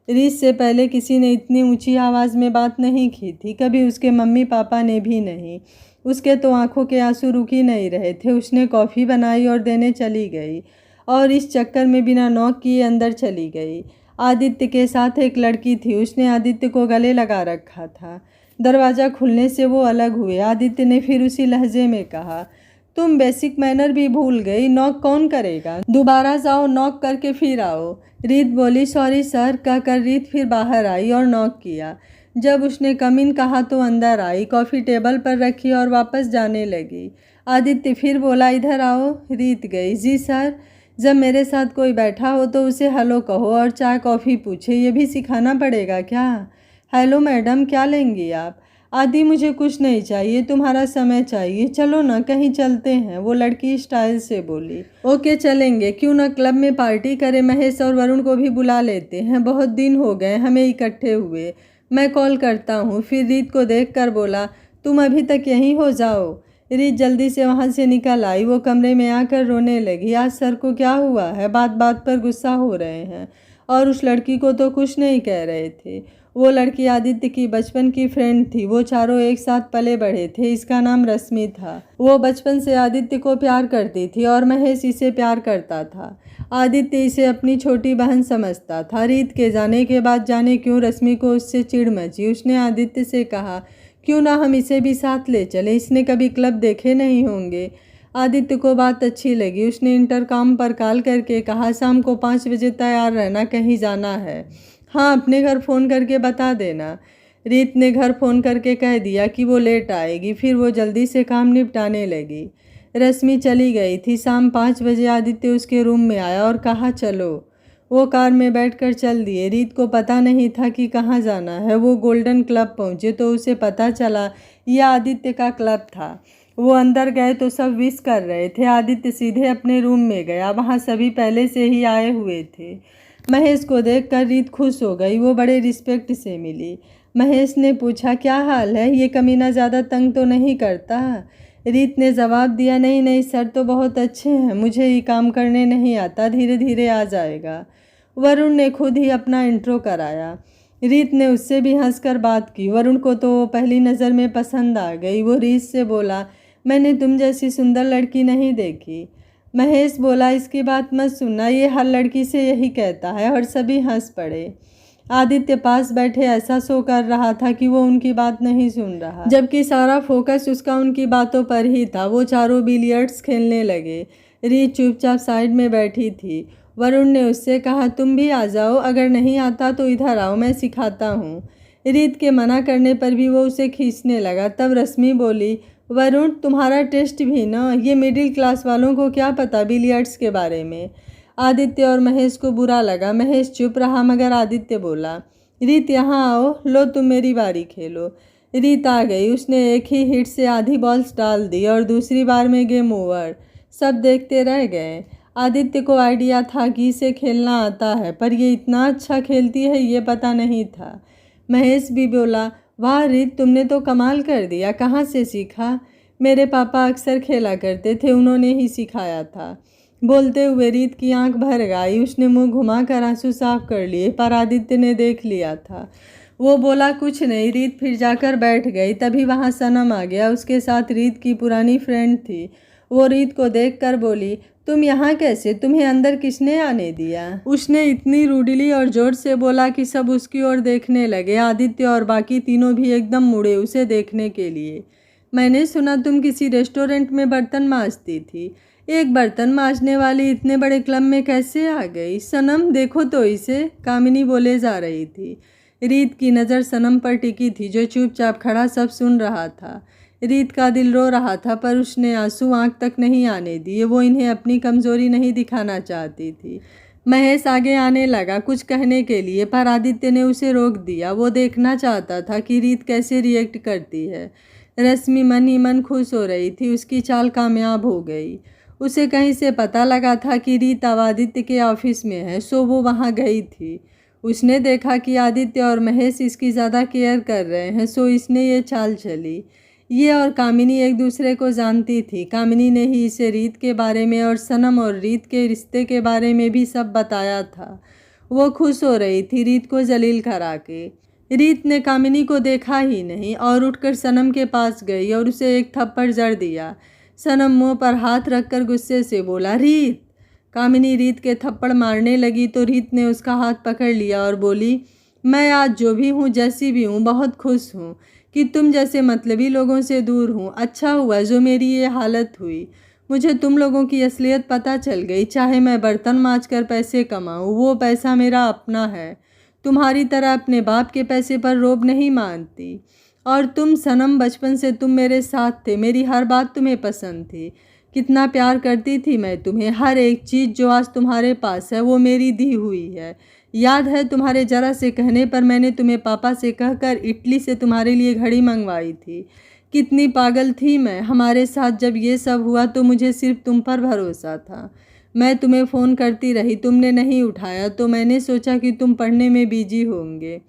रीत से पहले किसी ने इतनी ऊंची आवाज़ में बात नहीं की थी, कभी उसके मम्मी पापा ने भी नहीं। उसके तो आंखों के आंसू रुक ही नहीं रहे थे। उसने कॉफ़ी बनाई और देने चली गई और इस चक्कर में बिना नॉक किए अंदर चली गई। आदित्य के साथ एक लड़की थी। उसने आदित्य को गले लगा रखा था। दरवाज़ा खुलने से वो अलग हुए। आदित्य ने फिर उसी लहजे में कहा, तुम बेसिक मैनर भी भूल गई। नॉक कौन करेगा? दोबारा जाओ, नॉक करके फिर आओ। रीत बोली, सॉरी सर कहकर रीत फिर बाहर आई और नॉक किया। जब उसने कम इन कहा तो अंदर आई, कॉफ़ी टेबल पर रखी और वापस जाने लगी। आदित्य फिर बोला, इधर आओ। रीत गई। जी सर। जब मेरे साथ कोई बैठा हो तो उसे हेलो कहो और चाय कॉफ़ी पूछे, ये भी सिखाना पड़ेगा क्या? हेलो मैडम, क्या लेंगी आप? आदि, मुझे कुछ नहीं चाहिए, तुम्हारा समय चाहिए। चलो ना, कहीं चलते हैं, वो लड़की स्टाइल से बोली। ओके चलेंगे, क्यों ना क्लब में पार्टी करें। महेश और वरुण को भी बुला लेते हैं, बहुत दिन हो गए हमें इकट्ठे हुए। मैं कॉल करता हूँ। फिर रीत को देखकर बोला, तुम अभी तक यहीं हो? जाओ। रीत जल्दी से वहाँ से निकल आई। वो कमरे में आकर रोने लगी। आज सर को क्या हुआ है? बात बात पर गुस्सा हो रहे हैं और उस लड़की को तो कुछ नहीं कह रहे थे। वो लड़की आदित्य की बचपन की फ्रेंड थी। वो चारों एक साथ पले बढ़े थे। इसका नाम रश्मि था। वो बचपन से आदित्य को प्यार करती थी और महेश इसे प्यार करता था। आदित्य इसे अपनी छोटी बहन समझता था। रीत के जाने के बाद जाने क्यों रश्मि को उससे चिढ़ मची। उसने आदित्य से कहा, क्यों ना हम इसे भी साथ ले चले, इसने कभी क्लब देखे नहीं होंगे। आदित्य को बात अच्छी लगी। उसने इंटरकॉम पर कॉल करके कहा, शाम को 5 बजे तैयार रहना, कहीं जाना है। हाँ, अपने घर फ़ोन करके बता देना। रीत ने घर फ़ोन करके कह दिया कि वो लेट आएगी। फिर वो जल्दी से काम निपटाने लगी। रश्मि चली गई थी। शाम 5 बजे आदित्य उसके रूम में आया और कहा, चलो। वो कार में बैठकर चल दिए। रीत को पता नहीं था कि कहाँ जाना है। वो गोल्डन क्लब पहुँचे तो उसे पता चला यह आदित्य का क्लब था। वो अंदर गए तो सब विश कर रहे थे। आदित्य सीधे अपने रूम में गया। वहाँ सभी पहले से ही आए हुए थे। महेश को देखकर रीत खुश हो गई। वो बड़े रिस्पेक्ट से मिली। महेश ने पूछा, क्या हाल है? ये कमीना ज़्यादा तंग तो नहीं करता? रीत ने जवाब दिया, नहीं नहीं सर तो बहुत अच्छे हैं, मुझे ये काम करने नहीं आता, धीरे धीरे आ जाएगा। वरुण ने खुद ही अपना इंट्रो कराया। रीत ने उससे भी हंसकर बात की। वरुण को तो वो पहली नज़र में पसंद आ गई। वो रीत से बोला, मैंने तुम जैसी सुंदर लड़की नहीं देखी। महेश बोला, इसकी बात मत सुनना, ये हर लड़की से यही कहता है। और सभी हंस पड़े। आदित्य पास बैठे ऐसा शो कर रहा था कि वो उनकी बात नहीं सुन रहा, जबकि सारा फोकस उसका उनकी बातों पर ही था। वो चारों बिलियर्ड्स खेलने लगे। रीत चुपचाप साइड में बैठी थी। वरुण ने उससे कहा, तुम भी आ जाओ, अगर नहीं आता तो इधर आओ, मैं सिखाता हूँ। रीत के मना करने पर भी वो उसे खींचने लगा। तब रश्मि बोली, वरुण तुम्हारा टेस्ट भी ना, ये मिडिल क्लास वालों को क्या पता बिलियर्ड्स के बारे में। आदित्य और महेश को बुरा लगा। महेश चुप रहा, मगर आदित्य बोला, रीत यहाँ आओ, लो तुम मेरी बारी खेलो। रीत आ गई। उसने एक ही हिट से आधी बॉल्स डाल दी और दूसरी बार में गेम ओवर। सब देखते रह गए। आदित्य को आइडिया था कि इसे खेलना आता है, पर ये इतना अच्छा खेलती है ये पता नहीं था। महेश भी बोला, वाह रीत, तुमने तो कमाल कर दिया, कहाँ से सीखा। मेरे पापा अक्सर खेला करते थे, उन्होंने ही सिखाया था। बोलते हुए रीत की आंख भर गई। उसने मुंह घुमाकर आंसू साफ कर लिए, पर आदित्य ने देख लिया था। वो बोला कुछ नहीं। रीत फिर जाकर बैठ गई। तभी वहाँ सनम आ गया। उसके साथ रीत की पुरानी फ्रेंड थी। वो रीत को देखकर बोली, तुम यहाँ कैसे, तुम्हें अंदर किसने आने दिया। उसने इतनी रूडली और जोर से बोला कि सब उसकी ओर देखने लगे। आदित्य और बाकी तीनों भी एकदम मुड़े उसे देखने के लिए। मैंने सुना तुम किसी रेस्टोरेंट में बर्तन मांजती थी। एक बर्तन मांजने वाली इतने बड़े क्लब में कैसे आ गई। सनम देखो तो इसे, कामिनी बोले जा रही थी। रीत की नज़र सनम पर टिकी थी, जो चुपचाप खड़ा सब सुन रहा था। रीत का दिल रो रहा था, पर उसने आंसू आंख तक नहीं आने दिए। वो इन्हें अपनी कमज़ोरी नहीं दिखाना चाहती थी। महेश आगे आने लगा कुछ कहने के लिए, पर आदित्य ने उसे रोक दिया। वो देखना चाहता था कि रीत कैसे रिएक्ट करती है। रश्मि मन ही मन खुश हो रही थी। उसकी चाल कामयाब हो गई। उसे कहीं से पता लगा था कि रीत अब आदित्य के ऑफिस में है, सो वो वहाँ गई थी। उसने देखा कि आदित्य और महेश इसकी ज़्यादा केयर कर रहे हैं, सो इसने ये चाल चली। ये और कामिनी एक दूसरे को जानती थी। कामिनी ने ही इसे रीत के बारे में और सनम और रीत के रिश्ते के बारे में भी सब बताया था। वो खुश हो रही थी रीत को जलील करा के। रीत ने कामिनी को देखा ही नहीं और उठकर सनम के पास गई और उसे एक थप्पड़ जड़ दिया। सनम मुंह पर हाथ रखकर गुस्से से बोला, रीत। कामिनी रीत के थप्पड़ मारने लगी तो रीत ने उसका हाथ पकड़ लिया और बोली, मैं आज जो भी हूँ, जैसी भी हूँ, बहुत खुश हूँ कि तुम जैसे मतलबी लोगों से दूर हूँ। अच्छा हुआ जो मेरी ये हालत हुई। मुझे तुम लोगों की असलियत पता चल गई। चाहे मैं बर्तन मांज कर पैसे कमाऊँ, वो पैसा मेरा अपना है। तुम्हारी तरह अपने बाप के पैसे पर रोब नहीं मानती। और तुम सनम, बचपन से तुम मेरे साथ थे। मेरी हर बात तुम्हें पसंद थी। कितना प्यार करती थी मैं तुम्हें। हर एक चीज़ जो आज तुम्हारे पास है वो मेरी दी हुई है। याद है तुम्हारे जरा से कहने पर मैंने तुम्हें पापा से कहकर इटली से तुम्हारे लिए घड़ी मंगवाई थी। कितनी पागल थी मैं। हमारे साथ जब ये सब हुआ तो मुझे सिर्फ तुम पर भरोसा था। मैं तुम्हें फ़ोन करती रही, तुमने नहीं उठाया, तो मैंने सोचा कि तुम पढ़ने में बिजी होंगे।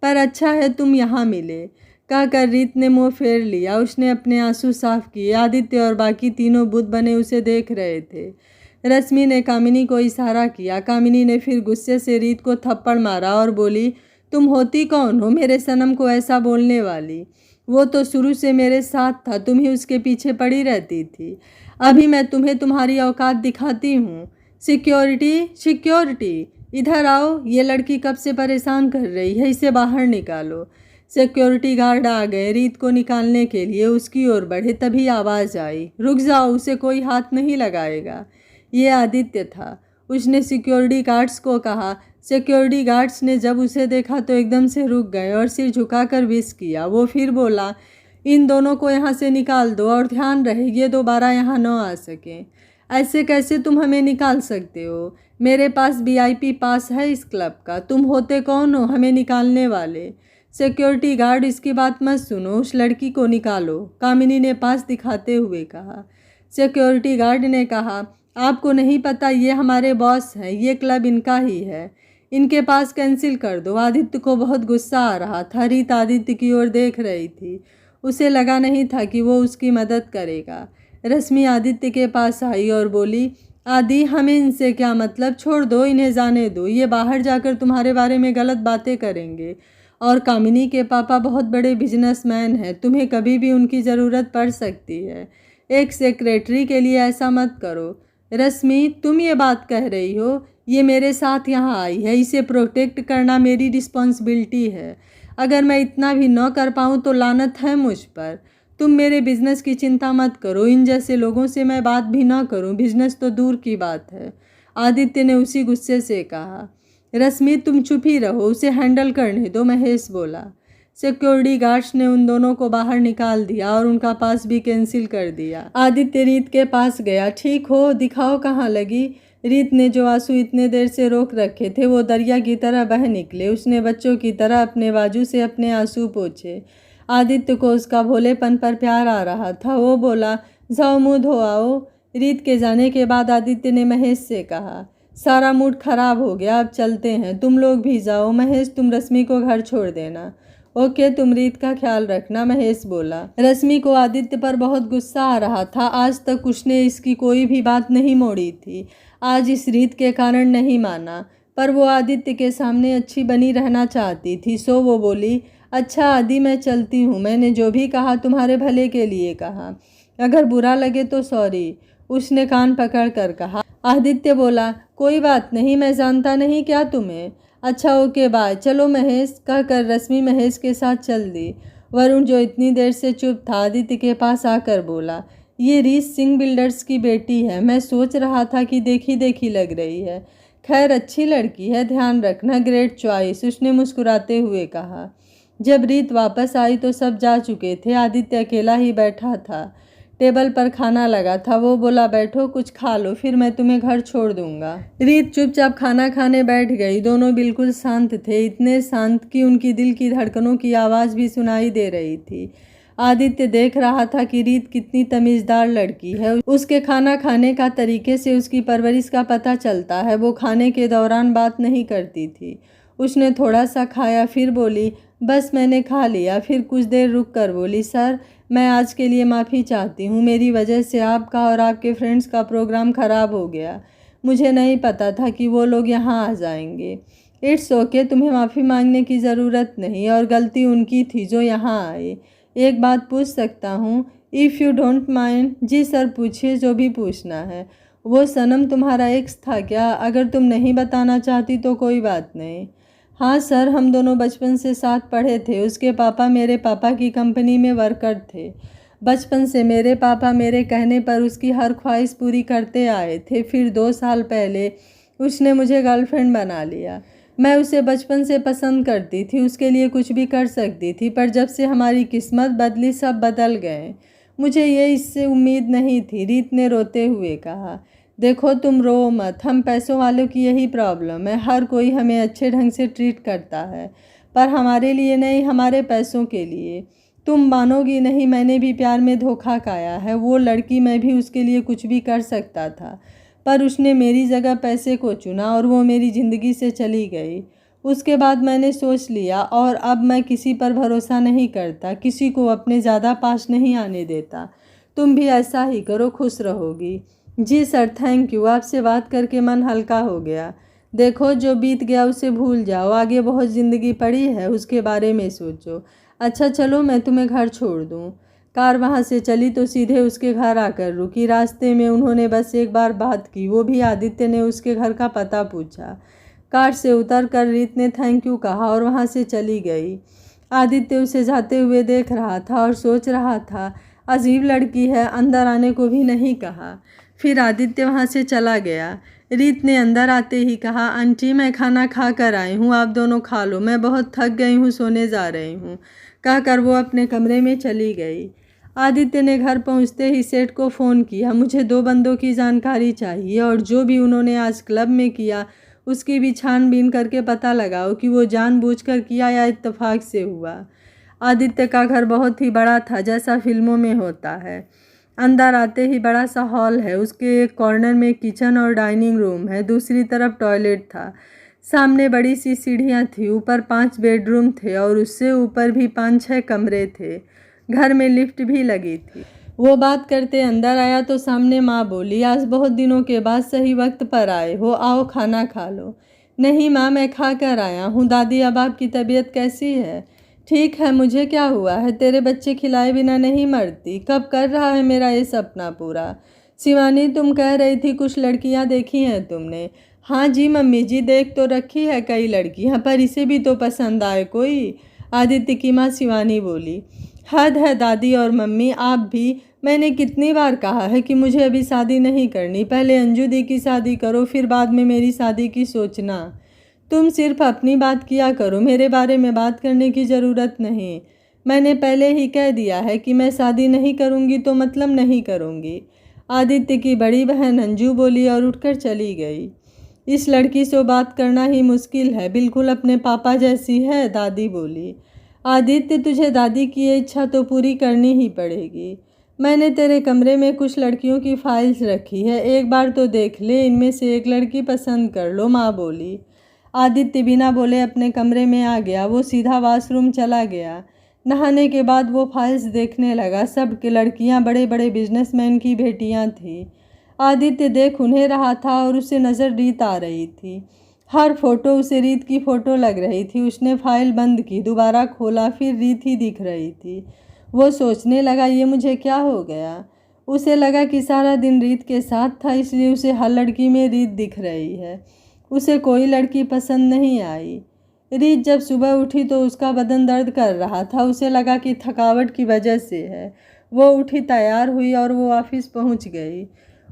पर अच्छा है तुम यहाँ मिले। कहकर रीत ने मुँह फेर लिया। उसने अपने आंसू साफ किए। आदित्य और बाकी तीनों बुत बने उसे देख रहे थे। रश्मि ने कामिनी को इशारा किया। कामिनी ने फिर गुस्से से रीत को थप्पड़ मारा और बोली, तुम होती कौन हो मेरे सनम को ऐसा बोलने वाली। वो तो शुरू से मेरे साथ था, तुम ही उसके पीछे पड़ी रहती थी। अभी मैं तुम्हें तुम्हारी औकात दिखाती हूँ। सिक्योरिटी, सिक्योरिटी, इधर आओ। ये लड़की कब से परेशान कर रही है, इसे बाहर निकालो। सिक्योरिटी गार्ड आ गए रीत को निकालने के लिए। उसकी ओर बढ़े तभी आवाज़ आई, रुक जाओ, उसे कोई हाथ नहीं लगाएगा। ये आदित्य था। उसने सिक्योरिटी गार्ड्स को कहा। सिक्योरिटी गार्ड्स ने जब उसे देखा तो एकदम से रुक गए और सिर झुकाकर विश किया। वो फिर बोला, इन दोनों को यहाँ से निकाल दो और ध्यान रहे ये दोबारा यहाँ न आ सकें। ऐसे कैसे तुम हमें निकाल सकते हो। मेरे पास VIP पास है इस क्लब का। तुम होते कौन हो हमें निकालने वाले। सिक्योरिटी गार्ड, इसकी बात मत सुनो, उस लड़की को निकालो, कामिनी ने पास दिखाते हुए कहा। सिक्योरिटी गार्ड ने कहा, आपको नहीं पता ये हमारे बॉस हैं, ये क्लब इनका ही है, इनके पास कैंसिल कर दो। आदित्य को बहुत गुस्सा आ रहा था। रीत आदित्य की ओर देख रही थी। उसे लगा नहीं था कि वो उसकी मदद करेगा। रश्मि आदित्य के पास आई और बोली, आदि, हमें इनसे क्या मतलब, छोड़ दो, इन्हें जाने दो। ये बाहर जाकर तुम्हारे बारे में गलत बातें करेंगे। और कामिनी के पापा बहुत बड़े बिजनेसमैन हैं, तुम्हें कभी भी उनकी ज़रूरत पड़ सकती है। एक सेक्रेटरी के लिए ऐसा मत करो। रश्मि, तुम ये बात कह रही हो? ये मेरे साथ यहाँ आई है, इसे प्रोटेक्ट करना मेरी रिस्पॉन्सिबिलिटी है। अगर मैं इतना भी न कर पाऊँ तो लानत है मुझ पर। तुम मेरे बिजनेस की चिंता मत करो, इन जैसे लोगों से मैं बात भी ना करूँ, बिजनेस तो दूर की बात है। आदित्य ने उसी गुस्से से कहा। रश्मि, तुम चुप ही रहो, उसे हैंडल करने दो, महेश बोला। सिक्योरिटी गार्ड्स ने उन दोनों को बाहर निकाल दिया और उनका पास भी कैंसिल कर दिया। आदित्य रीत के पास गया। ठीक हो, दिखाओ कहाँ लगी। रीत ने जो आंसू इतने देर से रोक रखे थे वो दरिया की तरह बह निकले। उसने बच्चों की तरह अपने बाजू से अपने आंसू पोंछे। आदित्य को उसका भोलेपन पर प्यार आ रहा था। वो बोला, जाओ मुँह धो आओ। रीत के जाने के बाद आदित्य ने महेश से कहा, सारा मूड खराब हो गया, अब चलते हैं, तुम लोग भी जाओ। महेश, तुम रश्मि को घर छोड़ देना। ओके, तुम रीत का ख्याल रखना, महेश बोला। रश्मि को आदित्य पर बहुत गुस्सा आ रहा था। आज तक उसने इसकी कोई भी बात नहीं मोड़ी थी, आज इस रीत के कारण नहीं माना, पर वो आदित्य के सामने अच्छी बनी रहना चाहती थी। सो वो बोली, अच्छा आदि, मैं चलती हूँ, मैंने जो भी कहा तुम्हारे भले के लिए कहा, अगर बुरा लगे तो सॉरी, उसने कान पकड़ कर कहा। आदित्य बोला, कोई बात नहीं, मैं जानता नहीं क्या तुम्हें। अच्छा ओके बाय, चलो महेश, कहकर रश्मि महेश के साथ चल दी। वरुण, जो इतनी देर से चुप था, आदित्य के पास आकर बोला, ये रीत सिंह बिल्डर्स की बेटी है, मैं सोच रहा था कि देखी देखी लग रही है। खैर अच्छी लड़की है, ध्यान रखना, ग्रेट चॉइस, उसने मुस्कुराते हुए कहा। जब रीत वापस आई तो सब जा चुके थे, आदित्य अकेला ही बैठा था। टेबल पर खाना लगा था। वो बोला, बैठो कुछ खा लो, फिर मैं तुम्हें घर छोड़ दूंगा। रीत चुपचाप खाना खाने बैठ गई। दोनों बिल्कुल शांत थे, इतने शांत कि उनकी दिल की धड़कनों की आवाज़ भी सुनाई दे रही थी। आदित्य देख रहा था कि रीत कितनी तमीज़दार लड़की है। उसके खाना खाने का तरीके से उसकी परवरिश का पता चलता है। वो खाने के दौरान बात नहीं करती थी। उसने थोड़ा सा खाया, फिर बोली, बस मैंने खा लिया। फिर कुछ देर रुक कर बोली, सर मैं आज के लिए माफ़ी चाहती हूँ, मेरी वजह से आपका और आपके फ्रेंड्स का प्रोग्राम ख़राब हो गया। मुझे नहीं पता था कि वो लोग यहाँ आ जाएंगे। इट्स ओके, तुम्हें माफ़ी मांगने की ज़रूरत नहीं, और गलती उनकी थी जो यहाँ आए। एक बात पूछ सकता हूँ? If you don't mind. जी सर, पूछिए, जो भी पूछना है। वो सनम तुम्हारा एक्स था क्या? अगर तुम नहीं बताना चाहती तो कोई बात नहीं। हाँ सर, हम दोनों बचपन से साथ पढ़े थे। उसके पापा मेरे पापा की कंपनी में वर्कर थे। बचपन से मेरे पापा मेरे कहने पर उसकी हर ख्वाहिश पूरी करते आए थे। फिर 2 साल पहले उसने मुझे गर्लफ्रेंड बना लिया। मैं उसे बचपन से पसंद करती थी, उसके लिए कुछ भी कर सकती थी, पर जब से हमारी किस्मत बदली सब बदल गए। मुझे ये इससे उम्मीद नहीं थी, रीत ने रोते हुए कहा। देखो तुम रो मत, हम पैसों वालों की यही प्रॉब्लम है, हर कोई हमें अच्छे ढंग से ट्रीट करता है, पर हमारे लिए नहीं, हमारे पैसों के लिए। तुम मानोगी नहीं, मैंने भी प्यार में धोखा खाया है। वो लड़की, मैं भी उसके लिए कुछ भी कर सकता था, पर उसने मेरी जगह पैसे को चुना और वो मेरी ज़िंदगी से चली गई। उसके बाद मैंने सोच लिया और अब मैं किसी पर भरोसा नहीं करता, किसी को अपने ज़्यादा पास नहीं आने देता। तुम भी ऐसा ही करो, खुश रहोगी। जी सर, थैंक यू, आपसे बात करके मन हल्का हो गया। देखो जो बीत गया उसे भूल जाओ, आगे बहुत ज़िंदगी पड़ी है, उसके बारे में सोचो। अच्छा चलो, मैं तुम्हें घर छोड़ दूँ। कार वहाँ से चली तो सीधे उसके घर आकर रुकी। रास्ते में उन्होंने बस एक बार बात की, वो भी आदित्य ने उसके घर का पता पूछा। कार से उतर कर रीत ने थैंक यू कहा और वहाँ से चली गई। आदित्य उसे जाते हुए देख रहा था और सोच रहा था, अजीब लड़की है, अंदर आने को भी नहीं कहा। फिर आदित्य वहाँ से चला गया। रीत ने अंदर आते ही कहा, आंटी मैं खाना खा कर आई हूँ, आप दोनों खा लो, मैं बहुत थक गई हूँ, सोने जा रही हूँ, कहकर वो अपने कमरे में चली गई। आदित्य ने घर पहुँचते ही सेठ को फ़ोन किया। मुझे 2 बंदों की जानकारी चाहिए और जो भी उन्होंने आज क्लब में किया उसकी भी छानबीन करके पता लगाओ कि वो जानबूझकर किया या इत्तेफाक से हुआ। आदित्य का घर बहुत ही बड़ा था, जैसा फिल्मों में होता है। अंदर आते ही बड़ा सा हॉल है, उसके एक कॉर्नर में किचन और डाइनिंग रूम है, दूसरी तरफ टॉयलेट था। सामने बड़ी सी सीढ़ियाँ थी, ऊपर 5 बेडरूम थे और उससे ऊपर भी 5-6 कमरे थे। घर में लिफ्ट भी लगी थी। वो बात करते अंदर आया तो सामने माँ बोली, आज बहुत दिनों के बाद सही वक्त पर आए हो, आओ खाना खा लो। नहीं माँ, मैं खा कर आया हूँ। दादी, अब आपकी तबीयत कैसी है? ठीक है, मुझे क्या हुआ है? तेरे बच्चे खिलाए बिना नहीं मरती। कब कर रहा है मेरा ये सपना पूरा? शिवानी, तुम कह रही थी कुछ लड़कियां देखी हैं तुमने? हाँ जी मम्मी जी, देख तो रखी है कई लड़कियां, पर इसे भी तो पसंद आए कोई। आदित्य की माँ शिवानी बोली। हद है दादी और मम्मी, आप भी। मैंने कितनी बार कहा है कि मुझे अभी शादी नहीं करनी। पहले अंजू दी की शादी करो, फिर बाद में मेरी शादी की सोचना। तुम सिर्फ अपनी बात किया करो, मेरे बारे में बात करने की ज़रूरत नहीं। मैंने पहले ही कह दिया है कि मैं शादी नहीं करूँगी तो मतलब नहीं करूँगी। आदित्य की बड़ी बहन अंजू बोली और उठकर चली गई। इस लड़की से बात करना ही मुश्किल है, बिल्कुल अपने पापा जैसी है, दादी बोली। आदित्य, तुझे दादी की ये इच्छा तो पूरी करनी ही पड़ेगी। मैंने तेरे कमरे में कुछ लड़कियों की फाइल्स रखी है, एक बार तो देख ले, इनमें से एक लड़की पसंद कर लो, माँ बोली। आदित्य बिना बोले अपने कमरे में आ गया। वो सीधा वॉशरूम चला गया। नहाने के बाद वो फाइल्स देखने लगा। सब की लड़कियां बड़े बड़े बिजनेसमैन की बेटियां थीं। आदित्य देख उन्हें रहा था और उसे नज़र रीत आ रही थी। हर फोटो उसे रीत की फ़ोटो लग रही थी। उसने फाइल बंद की, दोबारा खोला, फिर रीत ही दिख रही थी। वो सोचने लगा, ये मुझे क्या हो गया? उसे लगा कि सारा दिन रीत के साथ था, इसलिए उसे हर लड़की में रीत दिख रही है। उसे कोई लड़की पसंद नहीं आई। रीत जब सुबह उठी तो उसका बदन दर्द कर रहा था। उसे लगा कि थकावट की वजह से है। वो उठी, तैयार हुई और वो ऑफिस पहुंच गई।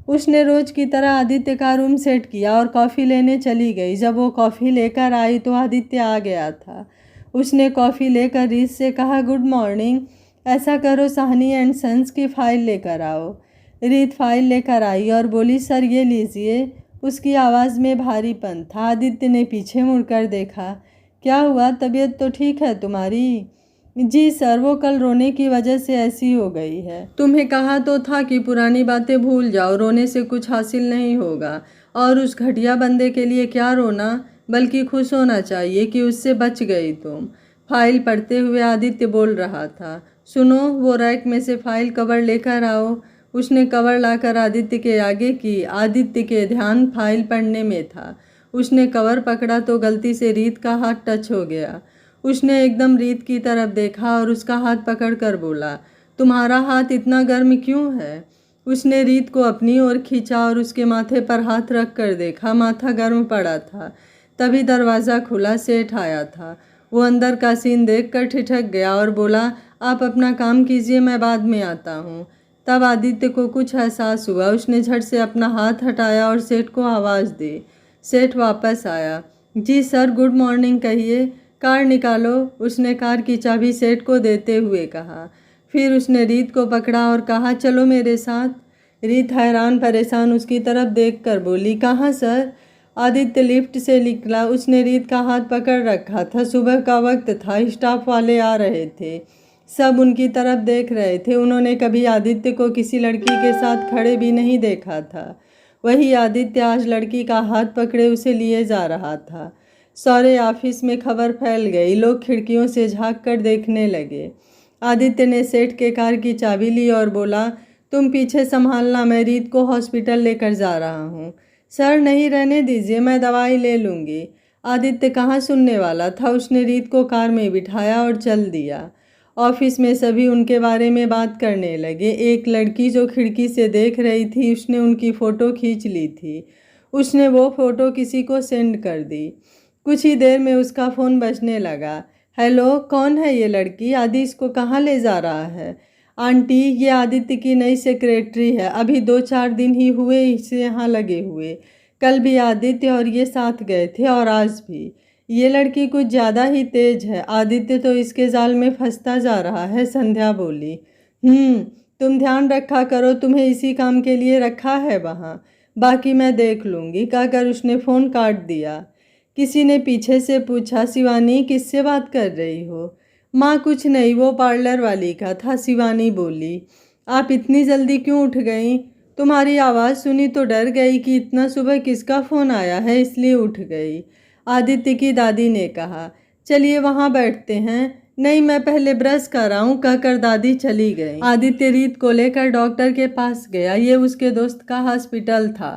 उसने रोज की तरह आदित्य का रूम सेट किया और कॉफ़ी लेने चली गई। जब वो कॉफ़ी लेकर आई तो आदित्य आ गया था। उसने कॉफ़ी लेकर रीत से कहा, गुड मॉर्निंग। ऐसा करो, साहनी एंड सन्स की फ़ाइल लेकर आओ। रीत फाइल लेकर आई और बोली, सर ये लीजिए। उसकी आवाज़ में भारीपन था। आदित्य ने पीछे मुड़कर देखा। क्या हुआ, तबीयत तो ठीक है तुम्हारी? जी सर, वो कल रोने की वजह से ऐसी हो गई है। तुम्हें कहा तो था कि पुरानी बातें भूल जाओ, रोने से कुछ हासिल नहीं होगा। और उस घटिया बंदे के लिए क्या रोना, बल्कि खुश होना चाहिए कि उससे बच गई तुम। फाइल पढ़ते हुए आदित्य बोल रहा था। सुनो, वो रैक में से फाइल कवर लेकर आओ। उसने कवर लाकर आदित्य के आगे की। आदित्य के ध्यान फाइल पढ़ने में था। उसने कवर पकड़ा तो गलती से रीत का हाथ टच हो गया। उसने एकदम रीत की तरफ देखा और उसका हाथ पकड़कर बोला, तुम्हारा हाथ इतना गर्म क्यों है? उसने रीत को अपनी ओर खींचा और उसके माथे पर हाथ रख कर देखा। माथा गर्म पड़ा था। तभी दरवाज़ा खुला, सेठ आया था। वो अंदर का सीन देखकर ठिठक गया और बोला, आप अपना काम कीजिए, मैं बाद में आता हूँ। तब आदित्य को कुछ एहसास हुआ। उसने झट से अपना हाथ हटाया और सेठ को आवाज़ दी। सेठ वापस आया। जी सर, गुड मॉर्निंग कहिए। कार निकालो, उसने कार की चाबी सेठ को देते हुए कहा। फिर उसने रीत को पकड़ा और कहा, चलो मेरे साथ। रीत हैरान परेशान उसकी तरफ देखकर बोली, कहाँ सर? आदित्य लिफ्ट से निकला। उसने रीत का हाथ पकड़ रखा था। सुबह का वक्त था, स्टाफ वाले आ रहे थे। सब उनकी तरफ देख रहे थे। उन्होंने कभी आदित्य को किसी लड़की के साथ खड़े भी नहीं देखा था। वही आदित्य आज लड़की का हाथ पकड़े उसे लिए जा रहा था। सारे ऑफिस में खबर फैल गई। लोग खिड़कियों से झांक कर देखने लगे। आदित्य ने सेठ के कार की चाबी ली और बोला, तुम पीछे संभालना, मैं रीत को हॉस्पिटल लेकर जा रहा हूँ। सर नहीं, रहने दीजिए, मैं दवाई ले लूँगी। आदित्य कहाँ सुनने वाला था। उसने रीत को कार में बिठाया और चल दिया। ऑफिस में सभी उनके बारे में बात करने लगे। एक लड़की जो खिड़की से देख रही थी, उसने उनकी फ़ोटो खींच ली थी। उसने वो फ़ोटो किसी को सेंड कर दी। कुछ ही देर में उसका फ़ोन बजने लगा। हेलो, कौन है ये लड़की? आदि इसको कहाँ ले जा रहा है? आंटी, ये आदित्य की नई सेक्रेटरी है। अभी 2-4 दिन ही हुए इसे यहाँ लगे हुए। कल भी आदित्य और ये साथ गए थे और आज भी। ये लड़की कुछ ज़्यादा ही तेज है। आदित्य तो इसके जाल में फंसता जा रहा है, संध्या बोली। तुम ध्यान रखा करो, तुम्हें इसी काम के लिए रखा है वहाँ। बाकी मैं देख लूँगी, कहकर उसने फ़ोन काट दिया। किसी ने पीछे से पूछा, शिवानी किससे बात कर रही हो? माँ कुछ नहीं, वो पार्लर वाली का था, शिवानी बोली। आप इतनी जल्दी क्यों उठ गई? तुम्हारी आवाज़ सुनी तो डर गई कि इतना सुबह किसका फ़ोन आया है, इसलिए उठ गई। आदित्य की दादी ने कहा, चलिए वहाँ बैठते हैं। नहीं, मैं पहले ब्रश कराऊं, कहकर दादी चली गई। आदित्य रीत को लेकर डॉक्टर के पास गया। ये उसके दोस्त का हॉस्पिटल था।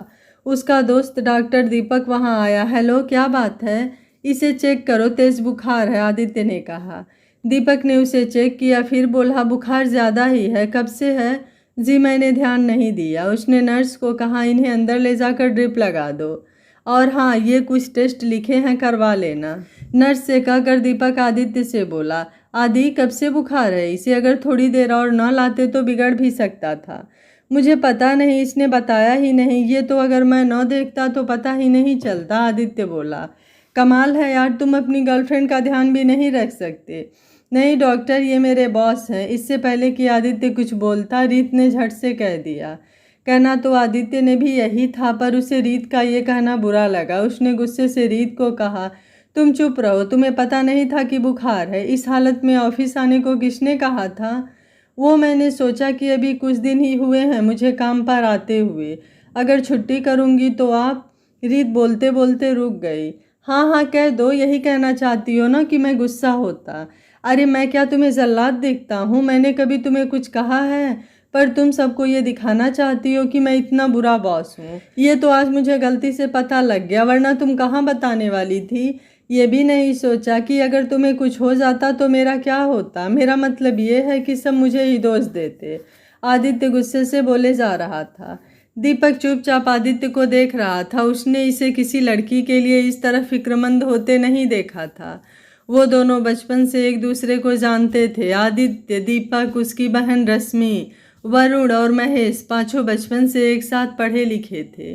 उसका दोस्त डॉक्टर दीपक वहाँ आया। हेलो, क्या बात है? इसे चेक करो, तेज बुखार है, आदित्य ने कहा। दीपक ने उसे चेक किया, फिर बोला बुखार ज़्यादा ही है। कब से है? जी मैंने ध्यान नहीं दिया। उसने नर्स को कहा इन्हें अंदर ले जाकर ड्रिप लगा दो, और हाँ ये कुछ टेस्ट लिखे हैं, करवा लेना। नर्स से कहकर दीपक आदित्य से बोला, आदि कब से बुखार है? इसे अगर थोड़ी देर और न लाते तो बिगड़ भी सकता था। मुझे पता नहीं, इसने बताया ही नहीं। ये तो अगर मैं न देखता तो पता ही नहीं चलता, आदित्य बोला। कमाल है यार, तुम अपनी गर्लफ्रेंड का ध्यान भी नहीं रख सकते। नहीं डॉक्टर, ये मेरे बॉस हैं। इससे पहले कि आदित्य कुछ बोलता, रीत ने झट से कह दिया। कहना तो आदित्य ने भी यही था, पर उसे रीत का ये कहना बुरा लगा। उसने गुस्से से रीत को कहा, तुम चुप रहो, तुम्हें पता नहीं था कि बुखार है? इस हालत में ऑफिस आने को किसने कहा था? वो मैंने सोचा कि अभी कुछ दिन ही हुए हैं मुझे काम पर आते हुए, अगर छुट्टी करूँगी तो आप। रीत बोलते बोलते रुक गई। हाँ हाँ कह दो, यही कहना चाहती हो ना कि मैं गुस्सा होता? अरे मैं क्या तुम्हें जल्लाद दिखता हूँ? मैंने कभी तुम्हें कुछ कहा है? पर तुम सबको ये दिखाना चाहती हो कि मैं इतना बुरा बॉस हूँ। ये तो आज मुझे गलती से पता लग गया, वरना तुम कहाँ बताने वाली थी? ये भी नहीं सोचा कि अगर तुम्हें कुछ हो जाता तो मेरा क्या होता? मेरा मतलब ये है कि सब मुझे ही दोष देते। आदित्य गुस्से से बोले जा रहा था। दीपक चुपचाप आदित्य को देख रहा था। उसने इसे किसी लड़की के लिए इस तरह फिक्रमंद होते नहीं देखा था। वो दोनों बचपन से एक दूसरे को जानते थे। आदित्य, दीपक, उसकी बहन रश्मि, वरुण और महेश, पांचों बचपन से एक साथ पढ़े लिखे थे।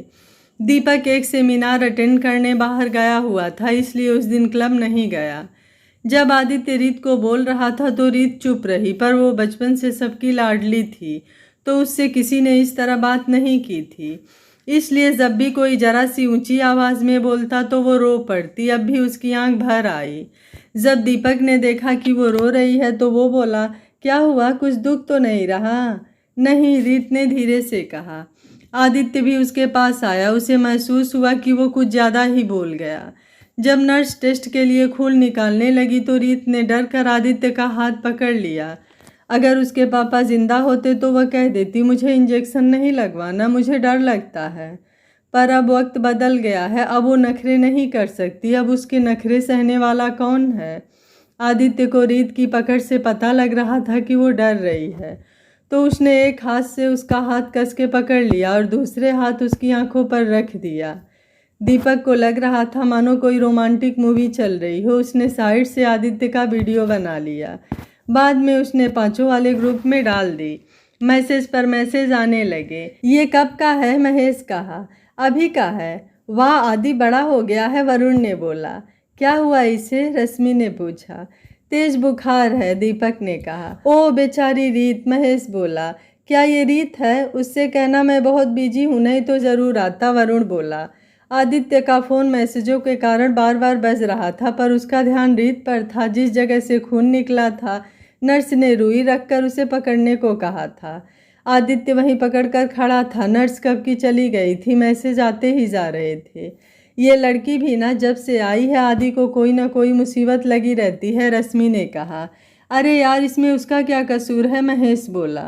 दीपक एक सेमिनार अटेंड करने बाहर गया हुआ था, इसलिए उस दिन क्लब नहीं गया। जब आदित्य रीत को बोल रहा था तो रीत चुप रही, पर वो बचपन से सबकी लाडली थी, तो उससे किसी ने इस तरह बात नहीं की थी। इसलिए जब भी कोई जरा सी ऊंची आवाज़ में बोलता तो वो रो पड़ती। अब भी उसकी आंख भर आई। जब दीपक ने देखा कि वो रो रही है तो वो बोला, क्या हुआ, कुछ दुख तो नहीं रहा? नहीं, रीत ने धीरे से कहा। आदित्य भी उसके पास आया। उसे महसूस हुआ कि वो कुछ ज़्यादा ही बोल गया। जब नर्स टेस्ट के लिए खून निकालने लगी तो रीत ने डर कर आदित्य का हाथ पकड़ लिया। अगर उसके पापा जिंदा होते तो वह कह देती, मुझे इंजेक्शन नहीं लगवाना, मुझे डर लगता है। पर अब वक्त बदल गया है, अब वो नखरे नहीं कर सकती। अब उसके नखरे सहने वाला कौन है? आदित्य को रीत की पकड़ से पता लग रहा था कि वो डर रही है, तो उसने एक हाथ से उसका हाथ कस के पकड़ लिया और दूसरे हाथ उसकी आंखों पर रख दिया। दीपक को लग रहा था मानो कोई रोमांटिक मूवी चल रही हो। उसने साइड से आदित्य का वीडियो बना लिया। बाद में उसने पांचों वाले ग्रुप में डाल दी। मैसेज पर मैसेज आने लगे। ये कब का है? महेश कहा। अभी का है। वाह, आदि बड़ा हो गया है, वरुण ने बोला। क्या हुआ इसे? रश्मि ने पूछा। तेज बुखार है, दीपक ने कहा। ओ बेचारी रीत, महेश बोला। क्या ये रीत है? उससे कहना मैं बहुत बिजी हूँ, नहीं तो ज़रूर आता, वरुण बोला। आदित्य का फ़ोन मैसेजों के कारण बार बार बज रहा था, पर उसका ध्यान रीत पर था। जिस जगह से खून निकला था नर्स ने रुई रखकर उसे पकड़ने को कहा था। आदित्य वहीं पकड़कर खड़ा था। नर्स कब की चली गई थी, मैसेज आते ही जा रहे थे। ये लड़की भी ना जब से आई है आदि को कोई ना कोई मुसीबत लगी रहती है, रश्मि ने कहा। अरे यार, इसमें उसका क्या कसूर है, महेश बोला।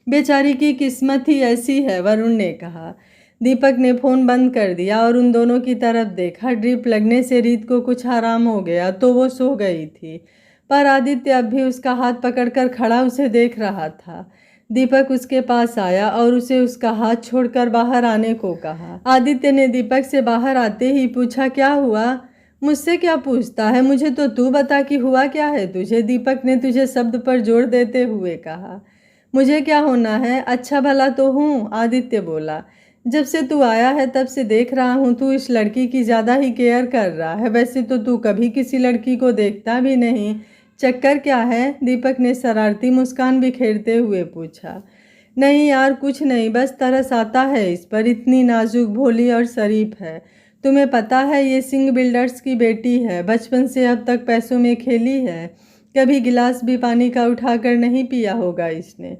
बेचारी की किस्मत ही ऐसी है, वरुण ने कहा। दीपक ने फ़ोन बंद कर दिया और उन दोनों की तरफ देखा। ड्रिप लगने से रीत को कुछ आराम हो गया तो वो सो गई थी, पर आदित्य अब भी उसका हाथ पकड़कर खड़ा उसे देख रहा था। दीपक उसके पास आया और उसे उसका हाथ छोड़कर बाहर आने को कहा। आदित्य ने दीपक से बाहर आते ही पूछा, क्या हुआ? मुझसे क्या पूछता है, मुझे तो तू बता कि हुआ क्या है तुझे, दीपक ने तुझे शब्द पर जोर देते हुए कहा। मुझे क्या होना है, अच्छा भला तो हूँ, आदित्य बोला। जब से तू आया है तब से देख रहा हूँ तू इस लड़की की ज़्यादा ही केयर कर रहा है। वैसे तो तू कभी किसी लड़की को देखता भी नहीं, चक्कर क्या है? दीपक ने शरारती मुस्कान बिखेरते हुए पूछा। नहीं यार, कुछ नहीं, बस तरस आता है इस पर, इतनी नाजुक, भोली और शरीफ है। तुम्हें पता है ये सिंह बिल्डर्स की बेटी है, बचपन से अब तक पैसों में खेली है, कभी गिलास भी पानी का उठाकर नहीं पिया होगा इसने।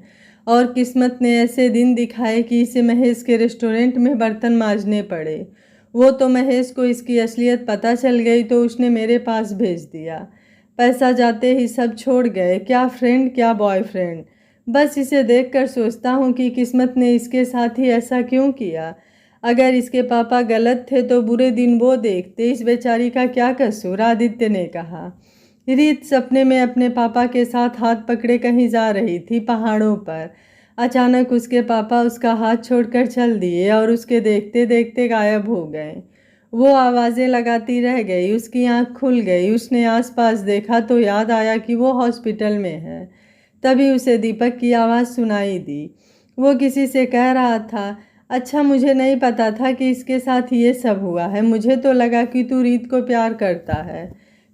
और किस्मत ने ऐसे दिन दिखाए कि इसे महेश के रेस्टोरेंट में बर्तन मांजने पड़े। वो तो महेश को इसकी असलियत पता चल गई तो उसने मेरे पास भेज दिया। पैसा जाते ही सब छोड़ गए, क्या फ्रेंड क्या बॉयफ्रेंड। बस इसे देखकर सोचता हूँ कि किस्मत ने इसके साथ ही ऐसा क्यों किया। अगर इसके पापा गलत थे तो बुरे दिन वो देखते, इस बेचारी का क्या कसूर, आदित्य ने कहा। रीत सपने में अपने पापा के साथ हाथ पकड़े कहीं जा रही थी पहाड़ों पर। अचानक उसके पापा उसका हाथ छोड़कर चल दिए और उसके देखते देखते गायब हो गए। वो आवाज़ें लगाती रह गई, उसकी आंख खुल गई। उसने आसपास देखा तो याद आया कि वो हॉस्पिटल में है। तभी उसे दीपक की आवाज़ सुनाई दी। वो किसी से कह रहा था, अच्छा मुझे नहीं पता था कि इसके साथ ये सब हुआ है। मुझे तो लगा कि तू रीत को प्यार करता है।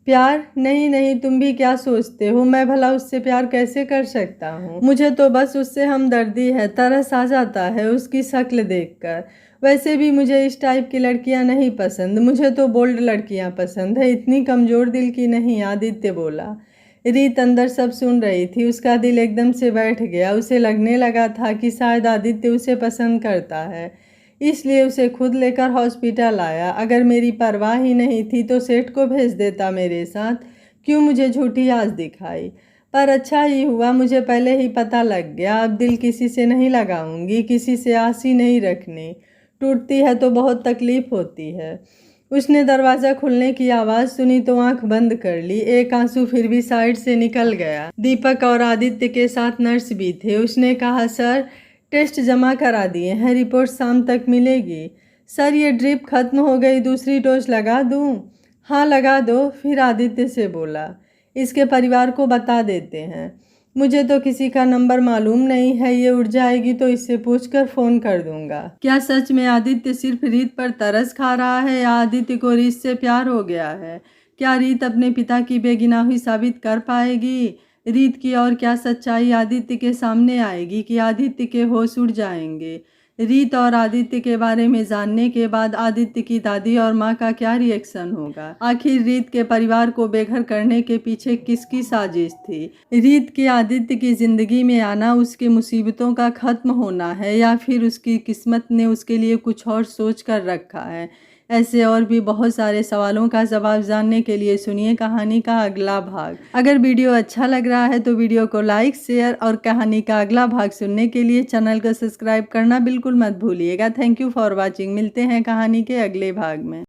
प्यार? नहीं नहीं, तुम भी क्या सोचते हो, मैं भला उससे प्यार कैसे कर सकता हूँ। मुझे तो बस उससे हमदर्दी है, तरस आ जाता है उसकी शक्ल देखकर। वैसे भी मुझे इस टाइप की लड़कियाँ नहीं पसंद, मुझे तो बोल्ड लड़कियाँ पसंद है, इतनी कमज़ोर दिल की नहीं, आदित्य बोला। रीत अंदर सब सुन रही थी। उसका दिल एकदम से बैठ गया। उसे लगने लगा था कि शायद आदित्य उसे पसंद करता है, इसलिए उसे खुद लेकर हॉस्पिटल आया। अगर मेरी परवाह ही नहीं थी तो सेठ को भेज देता मेरे साथ, क्यों मुझे झूठी आस दिखाई। पर अच्छा ही हुआ, मुझे पहले ही पता लग गया। अब दिल किसी से नहीं लगाऊंगी, किसी से आस ही नहीं रखनी। टूटती है तो बहुत तकलीफ होती है। उसने दरवाज़ा खुलने की आवाज़ सुनी तो आंख बंद कर ली। एक आंसू फिर भी साइड से निकल गया। दीपक और आदित्य के साथ नर्स भी थे। उसने कहा, सर टेस्ट जमा करा दिए हैं, रिपोर्ट शाम तक मिलेगी। सर ये ड्रिप खत्म हो गई, दूसरी डोज लगा दूं? हाँ लगा दो। फिर आदित्य से बोला, इसके परिवार को बता देते हैं। मुझे तो किसी का नंबर मालूम नहीं है, ये उठ जाएगी तो इससे पूछकर फ़ोन कर दूंगा। क्या सच में आदित्य सिर्फ रीत पर तरस खा रहा है या आदित्य को रीत से प्यार हो गया है? क्या रीत अपने पिता की बेगुनाही साबित कर पाएगी? रीत की और क्या सच्चाई आदित्य के सामने आएगी कि आदित्य के होश उड़ जाएंगे? रीत और आदित्य के बारे में जानने के बाद आदित्य की दादी और माँ का क्या रिएक्शन होगा? आखिर रीत के परिवार को बेघर करने के पीछे किसकी साजिश थी? रीत के आदित्य की जिंदगी में आना उसकी मुसीबतों का खत्म होना है या फिर उसकी किस्मत ने उसके लिए कुछ और सोच कर रखा है? ऐसे और भी बहुत सारे सवालों का जवाब जानने के लिए सुनिए कहानी का अगला भाग। अगर वीडियो अच्छा लग रहा है तो वीडियो को लाइक, शेयर और कहानी का अगला भाग सुनने के लिए चैनल को सब्सक्राइब करना बिल्कुल मत भूलिएगा। Thank you for watching. मिलते हैं कहानी के अगले भाग में।